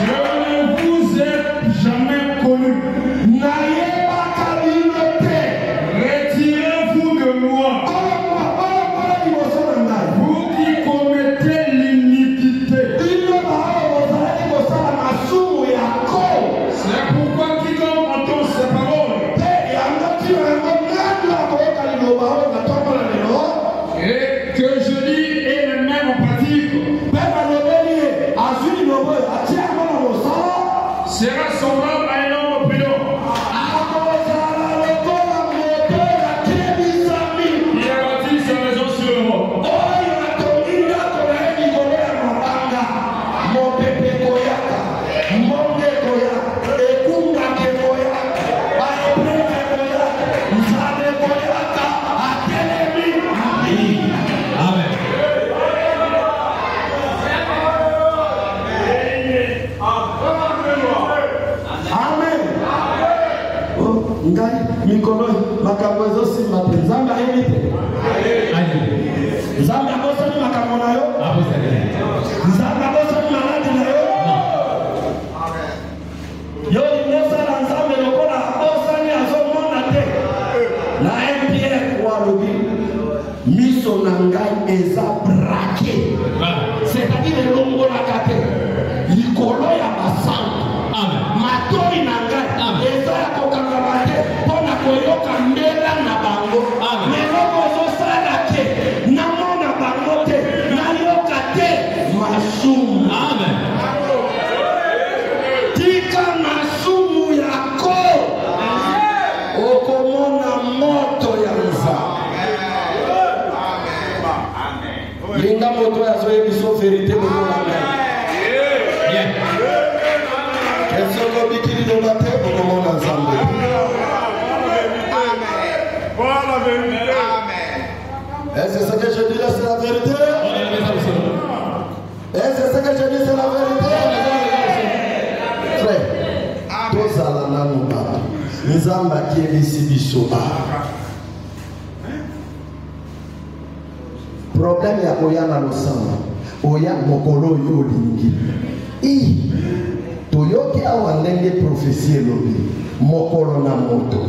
Je ne vous ai jamais connu. Retirez-vous de moi. Vous qui commettez l'iniquité. C'est pourquoi quiconque entend ces paroles et que je dis est le même en pratique sera semblable à un homme prudent qui a bâti sa maison sur le roc. Mikolo makambo ezosi mate nzambe ayebite nzambe akosani makambo na yo nzambe akosani maladi na yo yo linosala nzambe lokola akosani azomona te na Pierre walobi miso na ngai eza brake c'est-à-dire elongolaka te likolo ya basantu matoi na ngai eza ya kokangama te mpona koyoka mbela na bango lelo kozosala te namona bango te nayoka te masumu tika masumu yako okomona moto ya nzambe linga moto azoyebiso verite lokola ngai esoko bikili loba te okomona nzambe. Est-ce que ce que je dis là c'est la vérité? Est-ce que ce que je dis c'est la vérité? Frère, tozala nanu bato nzambe akiyebisi biso problème ya koya na losambo oya mokolo oyo olingi toyoki awa ndenge prophétie elobi mokolo na moto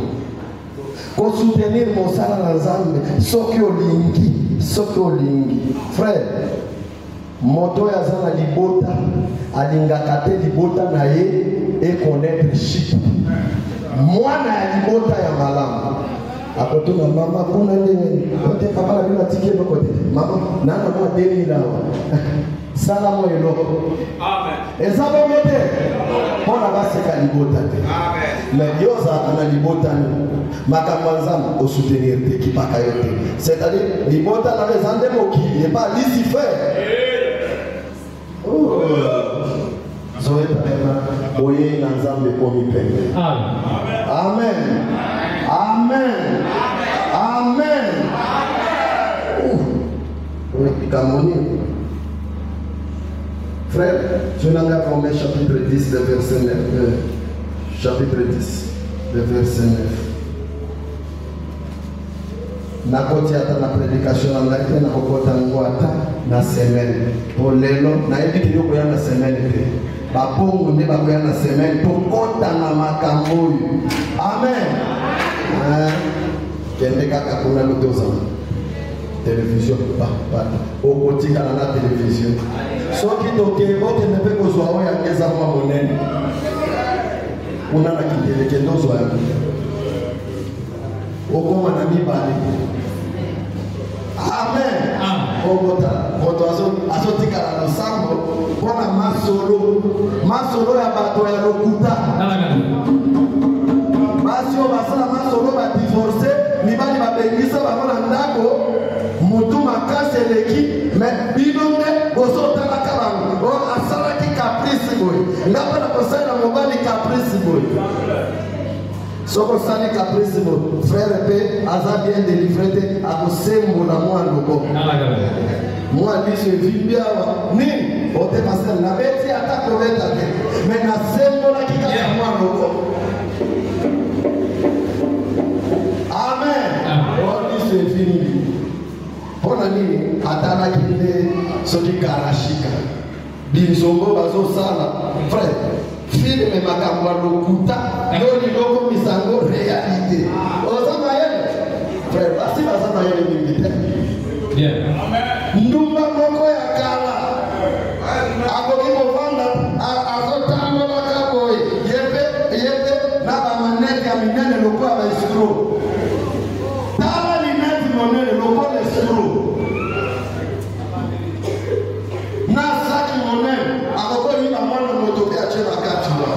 kosoutenir mosala na nzambe soki olingi frère moto oyo aza na libota alingaka te libota na ye ekonaitre chipe mwana ya libota ya malamu akotuna mama kuna ndenge ote papa na bino atiki eloko te mama nana mwa deni lawa Salamo eloko. Amen. Ezabo mote. Pona baseka libota te. Amen. Mais yoza ana libota ni. Makamwanzam au soutenir te qui pas kayote. C'est-à-dire libota na bezande moki et pas Lucifer. Oh. Zoé pema oye na nzambe komi pembe. Amen. Amen. Amen. Amen. Oui, Camoni. Frère, je n'en ai Romains chapitre 10, le verset 9. Chapitre 10, le verset 9. Nakoti ata na prédication en laïque na kokota ngwata na semaine. Pour lelo na yebi yo koya na semaine te. Ba pongo ne ba koya na semaine to kota na makambo. Amen. Kende kaka kuna lotoza. Télévision pas au quotidien à la télévision. Ce qui toque ne peut pas jouer à des armes monnaie. On a quitté les kendos au comment on a mis bali. Amen. Ogota otoazo azotika na losambo pona masolo ya bato ya lokuta. Basio basala masolo ba divorcer mibali ba bengisa ba mona ndako. Mutu makase leki mais binonde boso tala kabango o asala ki caprice boy ngapa na kosala mobali caprice boy soko sali caprice boy frère pe aza bien délivré te akosembo na moi loko moi liso vibia ni o te passer na beti ata kobeta te mais na sembo na ki ka moi loko. Amen. O liso fini. Pona nini atana kile soki karashika binzongo bazo sala frère filme makambo lokuta loni loko misango réalité ozama yele frère basi bazama yele mingite bien amen ndumba moko ya kala akoki kovanda azotango bakaboy yepe na bamanete ya minene loko ya baisiro tala lineti monene loko lesiro na saki monene akoko yina mwana moto ya chema kati wa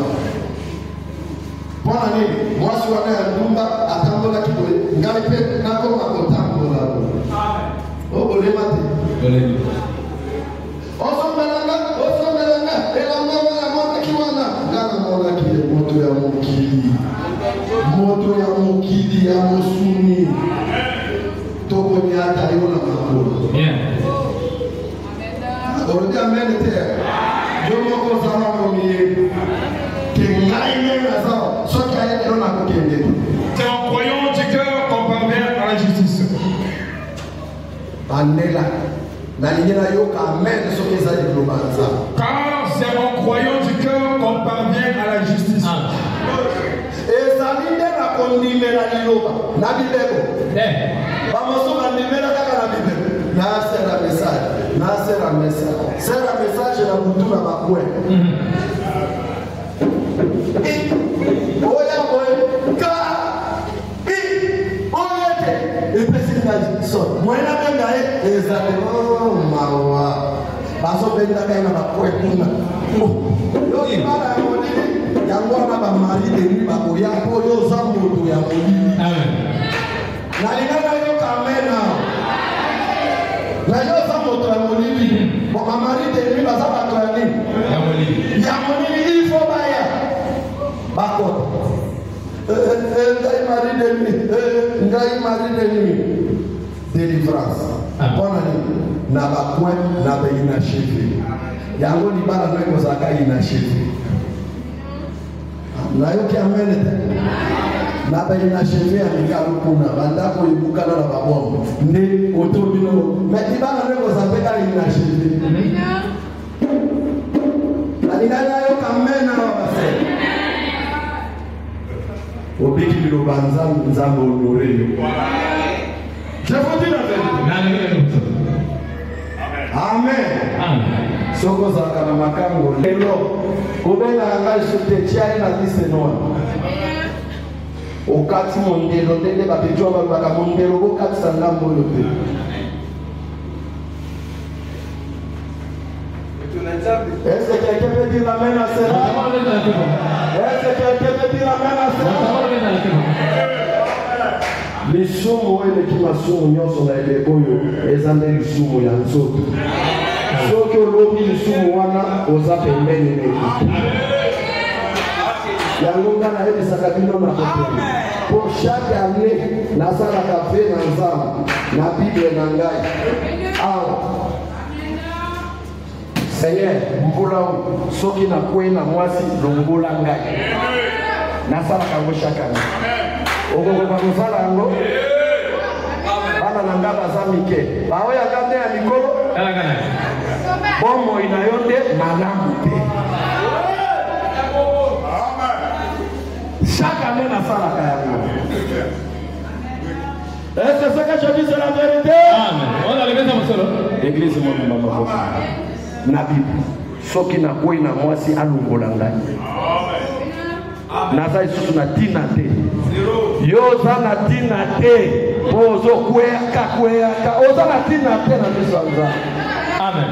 pona nini mwasi wana ya ndumba atambola kiboye ngai pe nako makotambola amen obolema te bolema osomelanga elanga wala mwana kiwana ngana mwana kile moto ya mokili ya mosuni toko ni ata yona makolo yeah amen amen te yo moko zama momiye ke ngai ne nazo soki aye na kokende. C'est en croyant du cœur qu'on parvient à la justice. Andela na lingena yoka amen soki za diplomaza. Car c'est en croyant du cœur qu'on parvient à la justice. Ezalinde na kondimela liloba na bibeko. Bamoso bandimela kaka na bibeko. Na sera message. Sera message na mutu na bakwe. Oya boy ka oyete epesinaji so mwena benga exactement mawa baso benga kaina bakwe kuna yo ibara ya modini yango na ba mari de ni ba koya ko yo zamutu ya modini amen na lingana yo kamena na yo zamutu ya modini bo mari de ni ba za ba to ya ni ya modini ifo baya bako ngai mari de ni délivrance pona ni na bakwe na ba inachevé yango ni bala na ko zaka inachevé na yo ki amene na ba inachevé amikalo kuna banda ko ibukana na babombo ndi otobino mais ni bala na ko zaka inachevé na yo kamena base obiki biloba nzambe honoré yo. Je vous dis la vérité. Amen. Soko zaka na makango lelo obenga ngai sote tiare na liste noa. Okati mondelo ndenge bapejwa baka mondelo okati sanga mbolo te. Est-ce que quelqu'un peut dire amen à cela? Est-ce que quelqu'un peut dire amen à cela? Lisumu wene kimasumu nyoso na eleboyo ezande lisumu ya nzoto. Soki olobi lisumu wana oza pembeni neki. Yango nga nayebisaka bino na bote. Pour chaque année nasalaka mpe na nzambe na bible na ngai. Seigneur, mbula soki nakwei na mwasi longola ngai. Nasalaka ngo chaque année. Okokoka kosala yango bana na nga baza mike baoyaka nde ya mikolo bomoi na yo nde malamu te. Chaque année nasalaka yango. Est-ce que ce que je dis c'est la vérité? Église mobimba maboko na Bible soki nakwei na mwasi alongola ngai naza lisusu na tina te yoza na tina te ozo kweyaka oza na tina te na miso ya Nzambe. Amen.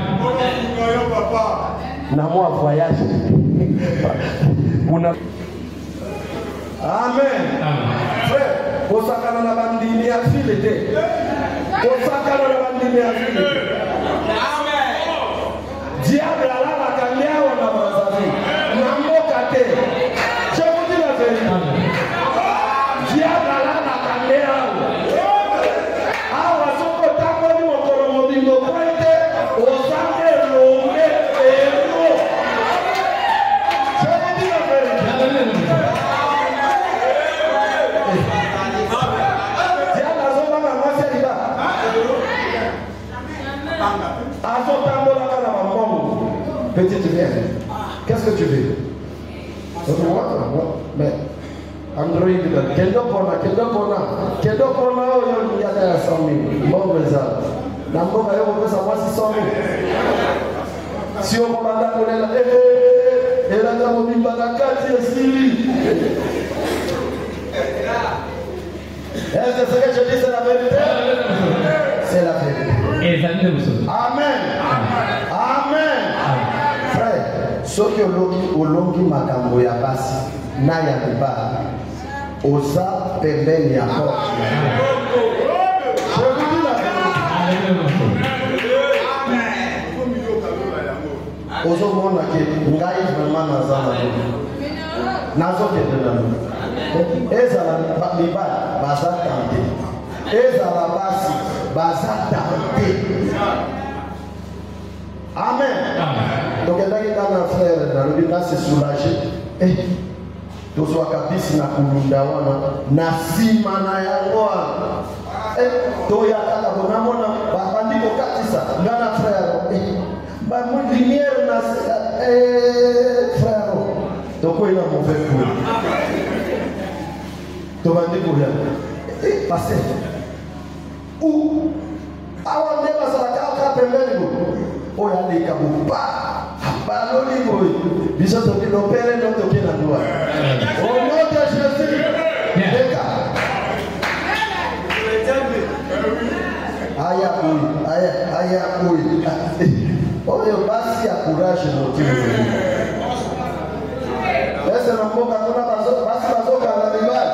Na mwa voyage kuna amen. Frère, kosakana na bandimi ya file te. Kosakana na bandimi ya file te. Amen. Diable alala kanyao na bazazi na mboka te. Petite viens, qu'est-ce que tu veux? Mais Android, quel dopona, il y a 100 000. Bon, mais ça, d'abord, on peut savoir 600 000. Si on va là, on est là, et là, on va dans 4 ici. Est-ce que ce que je dis, c'est la vérité? C'est la vérité. Amen. Amen. Frère, ce que l'on dit makambo ya basi na ya bibali oza pembeni ya porte. Je vous dis la vérité. Ozomona ke ngai vraiment nazokende nano ezala mibali baza tante ezala basi baza tante. Amen. Donc il y a un frère dans le cas c'est soulagé. Tout soit kabisi na kulunda wana na sima na yango. To ya kala bonamona bandiko katisa ngana frère. Ba mu lumière na frère. Donc il a mauvais coup. To bandiko ya. Passez. Ou awa ndeba sala ka pembeni go. Oya leka bupa baloli boy biso to kilopele no to kina doa au nom de Jésus leka aya oyo basi ya courage motivo ese na mboka kuna basi bazoka na libali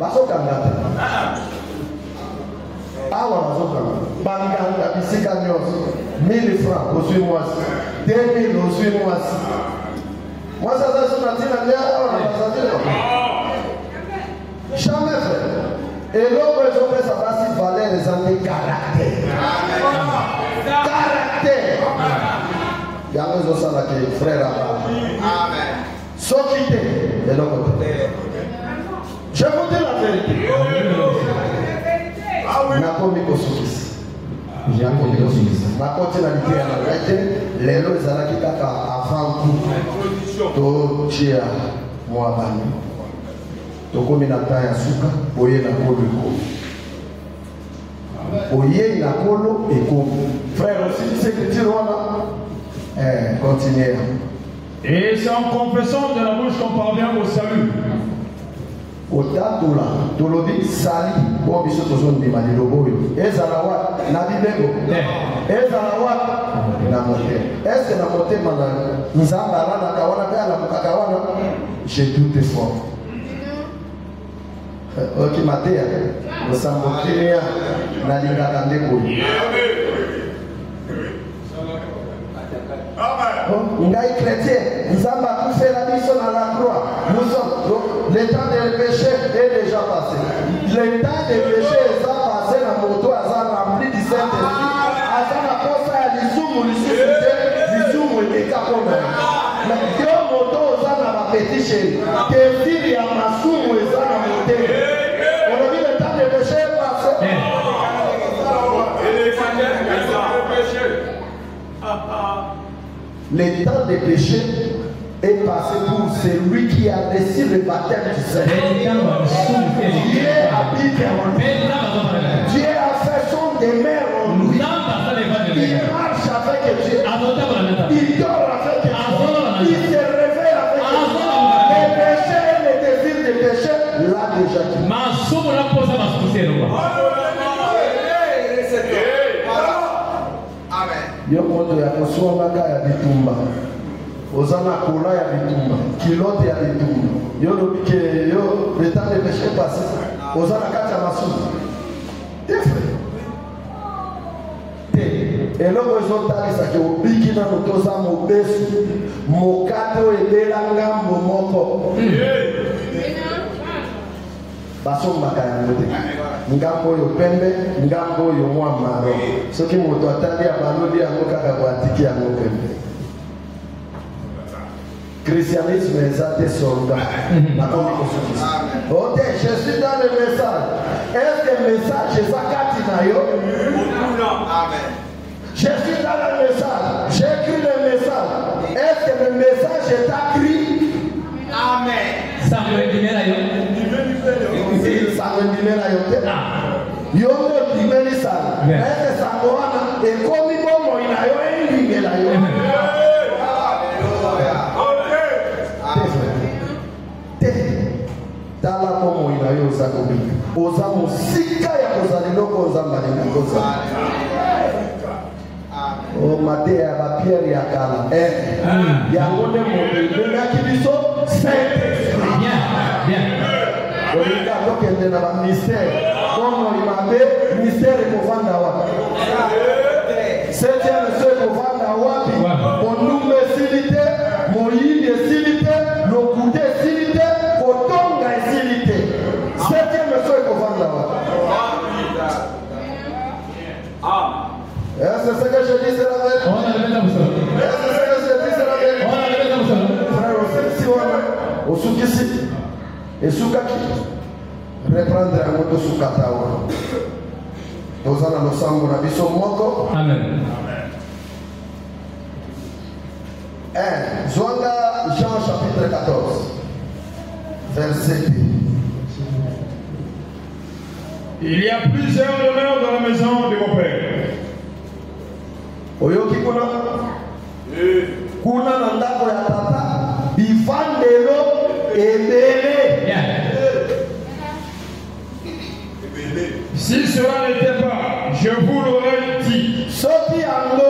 bazoka ngata awa bazoka banganga bisika nyonso 1000 francs ozwi mwasi 2000 ozwi mwasi mwasi aza so na ntina nde awa na bazazile jamais frère eloko ezopesa basi valeur eza nde caractère yango ezosala ke frère aba soki te eloko te. Je vous dis la vérité. Nakomi kosukisa nakoti na litea na ngai te lelo ezalaki kaka avant tout totia mwa bani tokomi na ta ya suka boye na kolo ekomi boye na kolo ekomi. Frère aussi sécurité wana continuer. Et c'est en confessant de la bouche qu'on parvient au salut. Otatola tolobi sali bo biso tozondima lilobo ezala wa na bibego ezala wapi na motema. Est-ce que na motema na nzambe alandaka wana mpe alamukaka wana? Je doute fort. Ok, Matéa, osambo kimia nalingaka nde boye. Ngai chrétien, nzambe akufela biso na la croix. Le temps de péché est déjà passé. Le temps de péché est passé na moto aza rempli du Saint-Esprit. Aza na posa ya lisumu lisusu te, lisumu ekeka koma. Mais yo moto oza na ba petit chéri. Tefiri ya masumu eza na motema. On a vu le temps de péché est passé. Le temps de péché est passé pour celui qui a reçu le baptême du Seigneur. Dieu habite en lui. Dieu a fait son demeure en lui. Il marche avec Dieu. Il dort avec Dieu. Il se réveille avec Dieu. Le péché et le désir de péché l'a déjà dit. Yo moto ya koswanga ya bitumba. Ozana kola ya bitumba, kilote ya bitumba. Yo lobike yo le temps de péché passé. Ozana kati ya masumu. Eloko ezotalisa ke obiki na motoza mobesu mokate oyo ebela ngambo moko. Basombaka yango te. Ngambo oyo pembe, ngambo oyo mwa maro. Soki moto atali abaloli yango kaka boatiki yango pembe. Christianisme eza te soldat. Nakomi kosukisa. Ok, je suis dans le message. Est-ce que le message eza kati na yo? Amen. Je suis dans le message. J'écris le message. Est-ce que le message est écrit? Amen. Ça me dit là yo. Ça me dit là yo. Yo me dit ça. Est-ce que ça goana et comme il bon ina yo indi là yo. Tala como ina yo za kobi. Oza musika ya kozali loko nzamba ni koza. O Matéa ba Pierre ya kala. Yango nde moto ngaki biso Saint-Esprit. Bien. Olinga tokende na ba ministère. Como imabe ministère kovanda wapi? Septième seul kovanda wapi? Bonumbe silite, moyinde silite, lokude silite, kotonga silite. Septième seul kovanda wapi? Est-ce que ce que je dis c'est la vérité? Est-ce que ce que je dis c'est la vérité? Frère, si on a Osukisi et Sukaki, reprendre un moto Sukatawa. Nous allons nous ensemble na biso moko. Amen. Zwanga Jean chapitre 14, verset 2. Il y a plusieurs demeures dans la maison de mon père. Oyoki kuna kuna na ndako ya tata bifandelo ebele. Si cela n'était pas, je vous l'aurais dit. Soki yango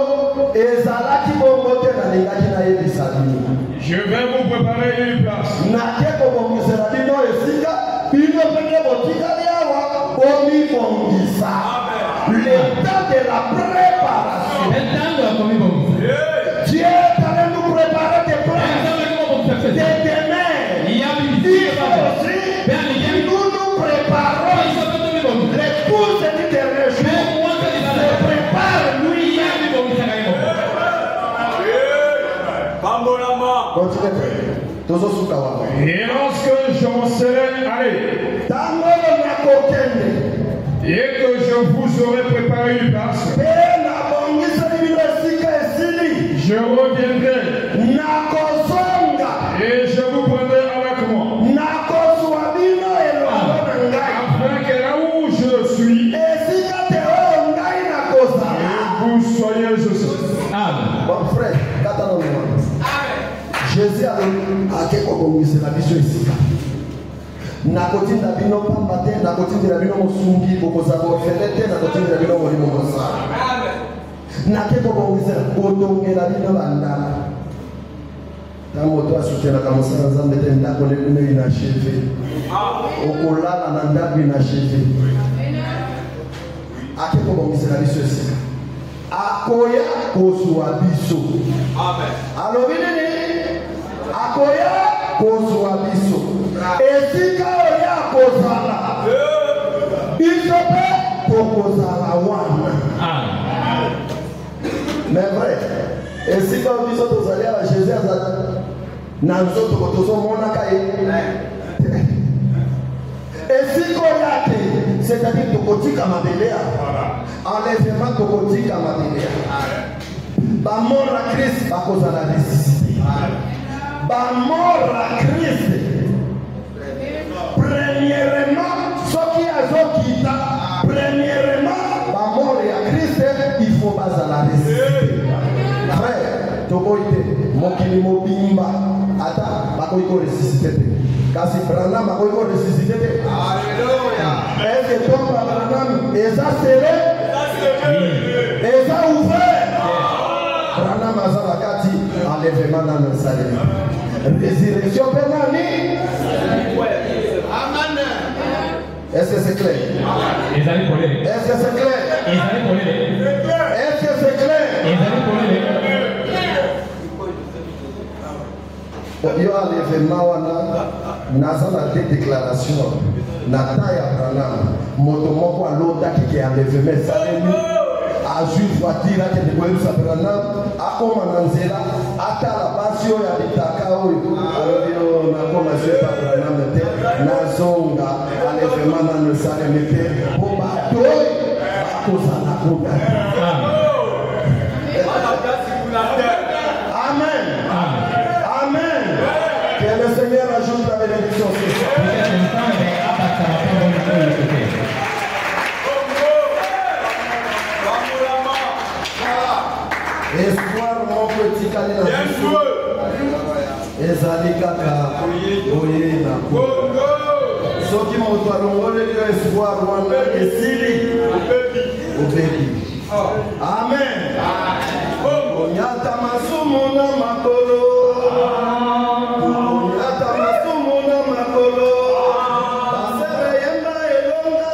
ezalaki bongo te na lingaki na yebisa bino. Je vais vous préparer une place. Nake kobongisela bino esika bino peke botikali awa bomibongisa. Le temps de la préparation. Dieu est en train de nous préparer des plans. Des demeures. Il aussi, nous nous préparons. L'épouse du dernier jour se prépare lui. Et lorsque j'en serai allé, et que je vous aurai préparé une place, je reviendrai et je vous prendrai avec moi, afin que là où je suis, vous soyez aussi. Bon frère, Jésus a dit la vision ici. Nakotinda bino pambate, nakotinda bino mosungi, bokoza bofelete, nakotinda bino molimo mosa. nakeko bongisa kotongela bino bandala ntango to asutenaka mosala nzambe te ndako lelino inacheve okolala na ndako inacheve akeko bongisela biso esika akoya kozwa biso alobi nini akoya kozwa biso esika oya kozala biso mpe tokozala wana mais vrai esika biso tozali ala jésus azala na nzoto tozomonaka ye esika oya te c'est-à-dire tokotika mabele enlèvement tokotika mabele bamort à Christ bakozala ressuscité bamort à Christ premièrement soki azokita premièrement bamort ya Christ il faut bazala ressuscité après tokoite mokili mobimba ata bakoki koressuscité te kasi Branham bakoki koressuscité te alléluia est-ce que tombe Branham eza scellé eza ouvert Branham azala kati enlèvement na Yerusalem résurrection mpe nani amen est-ce que c'est clair est-ce que c'est clair est-ce que c'est clair yo enlèvement wana nazala te déclaration na ta ya Branham moto moko alondaki ke enlèvement esalemi azwi voiture akende koyebisa Branham akoma na nzela atala basi oyo alitaka oyo alobi oyo nakoma sepa Branham te nazonga enlèvement na Yerusalemi te po bato oyo bakozala kuna amen amen que le Seigneur ajoute la bénédiction sur ça. Espoir mon petit canina. Ezali kaka oye na ko. Soki moto alongole le espoir wana esili obebi. Amen. Onyata masumu na makolo. Onyata masumu na makolo. Basere yemba elonga.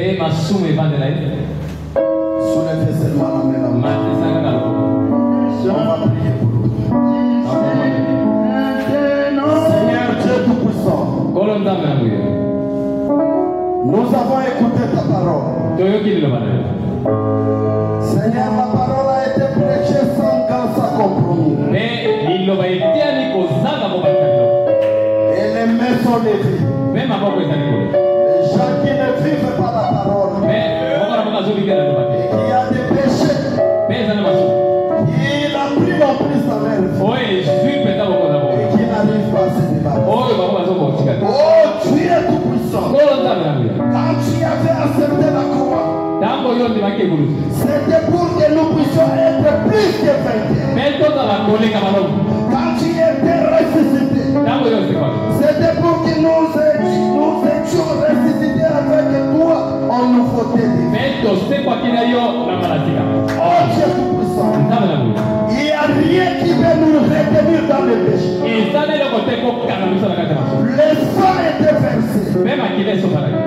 Pe masumu evandela ye. Soulevez seulement la main en main. Matesanga na loboko. On va prier pour vous. Seigneur Dieu Tout-Puissant, Kolo nzambe na nguye. nous avons écouté ta parole. Toyoki liloba na yo. Seigneur, la parole a été prêchée sans compromis. Pe liloba etiani kozanga mobakito. Et les mains sont levées. Pe maboko ezali kolo. Les gens qui ne vivent pas la parole, Pe moko na moko azobikela liloba te. et qui a des péchés, Pe eza na masumu. il a pris l'emprise dans leur vie Oyo ezwi mpenza boko na et boko. qui n'arrive pas à se débattre. Oyo bango bazokotika te. Oh, tu es tout-puissant. Kolo nzambe na nguye. Quand tu avais accepté la croix, Tango yo ndimaki ekulusi. c'était pour que nous puissions être plus que vainqueurs. Pe tozala koleka balobi. Quand tu étais ressuscité, Tango yo sekwaki. c'était pour que nous étions ressuscités avec toi en nouveauté de vie. Pe tosekwaki na yo na malatika. Oh, tu es tout-puissant. Nzambe na nguye. Il n'y a rien qui peut nous retenir dans le péché. Eza na eloko te kokanga biso na kati ya masumu. Le sang était versé. Pe makila esopalaki.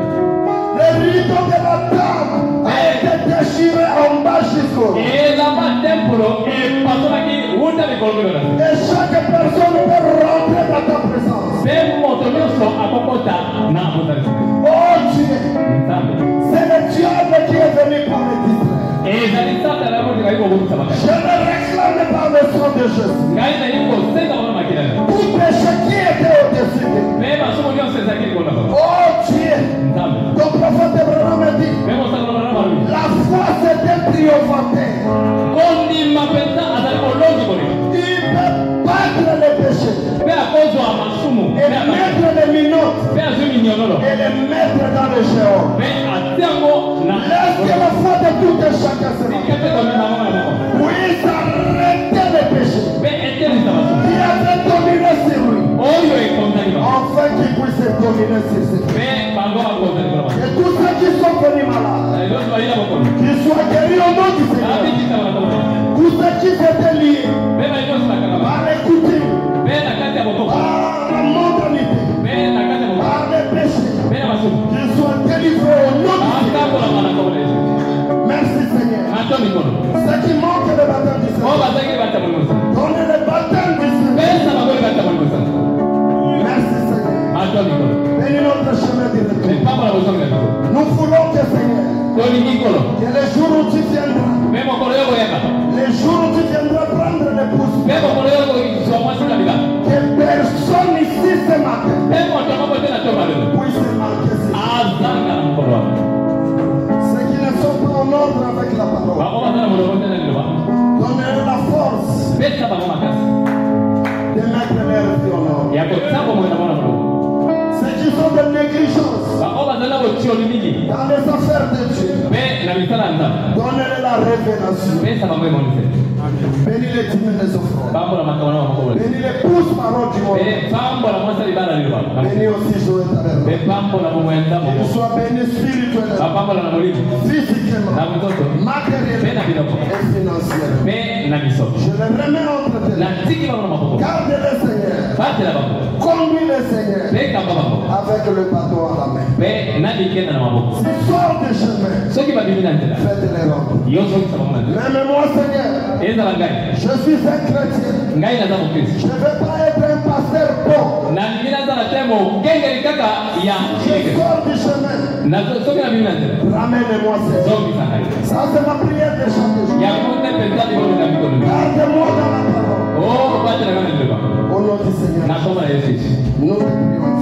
Le rideau de la table a été déchiré en bas jusqu'au haut. Ezamba templo epasonaki wuta likolokelo na se. Et chaque personne peut rentrer dans ta présence. Pe moto nyonso akokota na bozalisika. Oh Dieu, Nzambe. c'est le diable qui est venu par les distraire. Ezali satana moko ngai kobomisa bakati. Je le réclame par le sang de Jésus. Ngai nayi kosenga mpona makila na. Tout péché qui était au-dessus de nous. Pe masumu nyonso ezalaki likolo na bango. Oh Dieu, Nzambe. ton prophète Abraham a dit, Pe mosakolo na malobi. la foi c'était triomphateur. Kondima mpenza azali kolongi koleka. Il peut battre les péchés Pe akozwa masumu. et mettre les minottes Pe azwi minyololo. et les mettre dans le géant. Pe atiango na. Laisse que la foi de tout un chacun se Tika manifeste. pe komina moko na moko. Puisse arrêter les péchés Pe etelisa masumu. qui avaient dominé sur lui, Oyo ekonzali bango. afin qu'il puisse dominer sur ses. Pe bango bakonzali bango. Et tous ceux qui sont venus malades, Eloko bayina bokolo. qu'ils soient guéris au nom du Seigneur. Abikisa bango. Tous ceux qui étaient liés Pe bayinosi na kaka. par les coutumes, Pe na kati ya bokoko. par la mondanité, Pe na kati ya bokoko. par les péchés, Pe na masumu. qu'ils soient délivrés au nom du Seigneur. Akakola mana kola Yesu. Merci Seigneur. Ato mikono. Ceux qui manquent le baptême du O Seigneur, bazangi bata molimo sana. donnez le baptême du Seigneur. Pesa magoli bata molimo sana. Merci Seigneur. Ato mikono. Bénis notre chemin du retour. Pe pamba la bozonga biso. Nous voulons que Seigneur, Tolingi kolo. que les jours où tu viendras, Pe mokolo yoko yaka. les jours où tu viendras prendre l'épouse, Pe mokolo yoko izwa mwasi kabila. que personne ici ce matin Pe moto moko te na toka lelo. puisse manquer ce jour. Azanga na mokolo wako. Ceux qui ne sont pas en ordre avec la parole, Bango bazana moloko te na liloba. donnez la force Pesa bango makasi. de mettre leur vie en ordre. Ya kotsako mwena mwana moloko. Ceux qui sont de négligence Bango bazana botioli mingi. dans les affaires de Dieu, Pe na misala ya nzambe. donnez la révélation. Pesa bango emonise. Bénis les dîmes et les offrandes. Bango la makamana wa mokolo. Bénis les pouces paroles du monde. Pe pambo la mwasa libala liloba. Bénis aussi Joël Pe Tabernacle. pambo la mwenza Qu'il moko. soit béni spirituellement, Bapambo la na molimo. physiquement, Na mtoto. Pe na matériellement biloko. et financièrement. Pe na misoto. Je les remets entre tes Na mains. tiki bango na maboko. Garde-les, Seigneur. Batela bango. Conduis-les, Seigneur, Pe kamba bango. avec le bâton à la main. Pe na likenda na maboko. S'ils sortent du chemin, Soki babimi na nzela. faites-les rendre. Yo soki sa bango na nzela. Même-moi, Seigneur, Ezala ngai. je suis un chrétien. Ngai naza mokristo. Je ne veux pas être un pasteur bon. Nalingi nazala te mokengeli kaka ya Je chileke. sors du chemin. Soki nabimi na nzela. Ramène-moi, Seigneur. Zongisa ngai. Ça, c'est ma prière de chaque jour. Yango nde mpenza libolo na mikolo. Garde-moi dans la parole. Oh, batela ngai na liloba. Au nom du Seigneur, Na kombo na Yesu. nous te prions.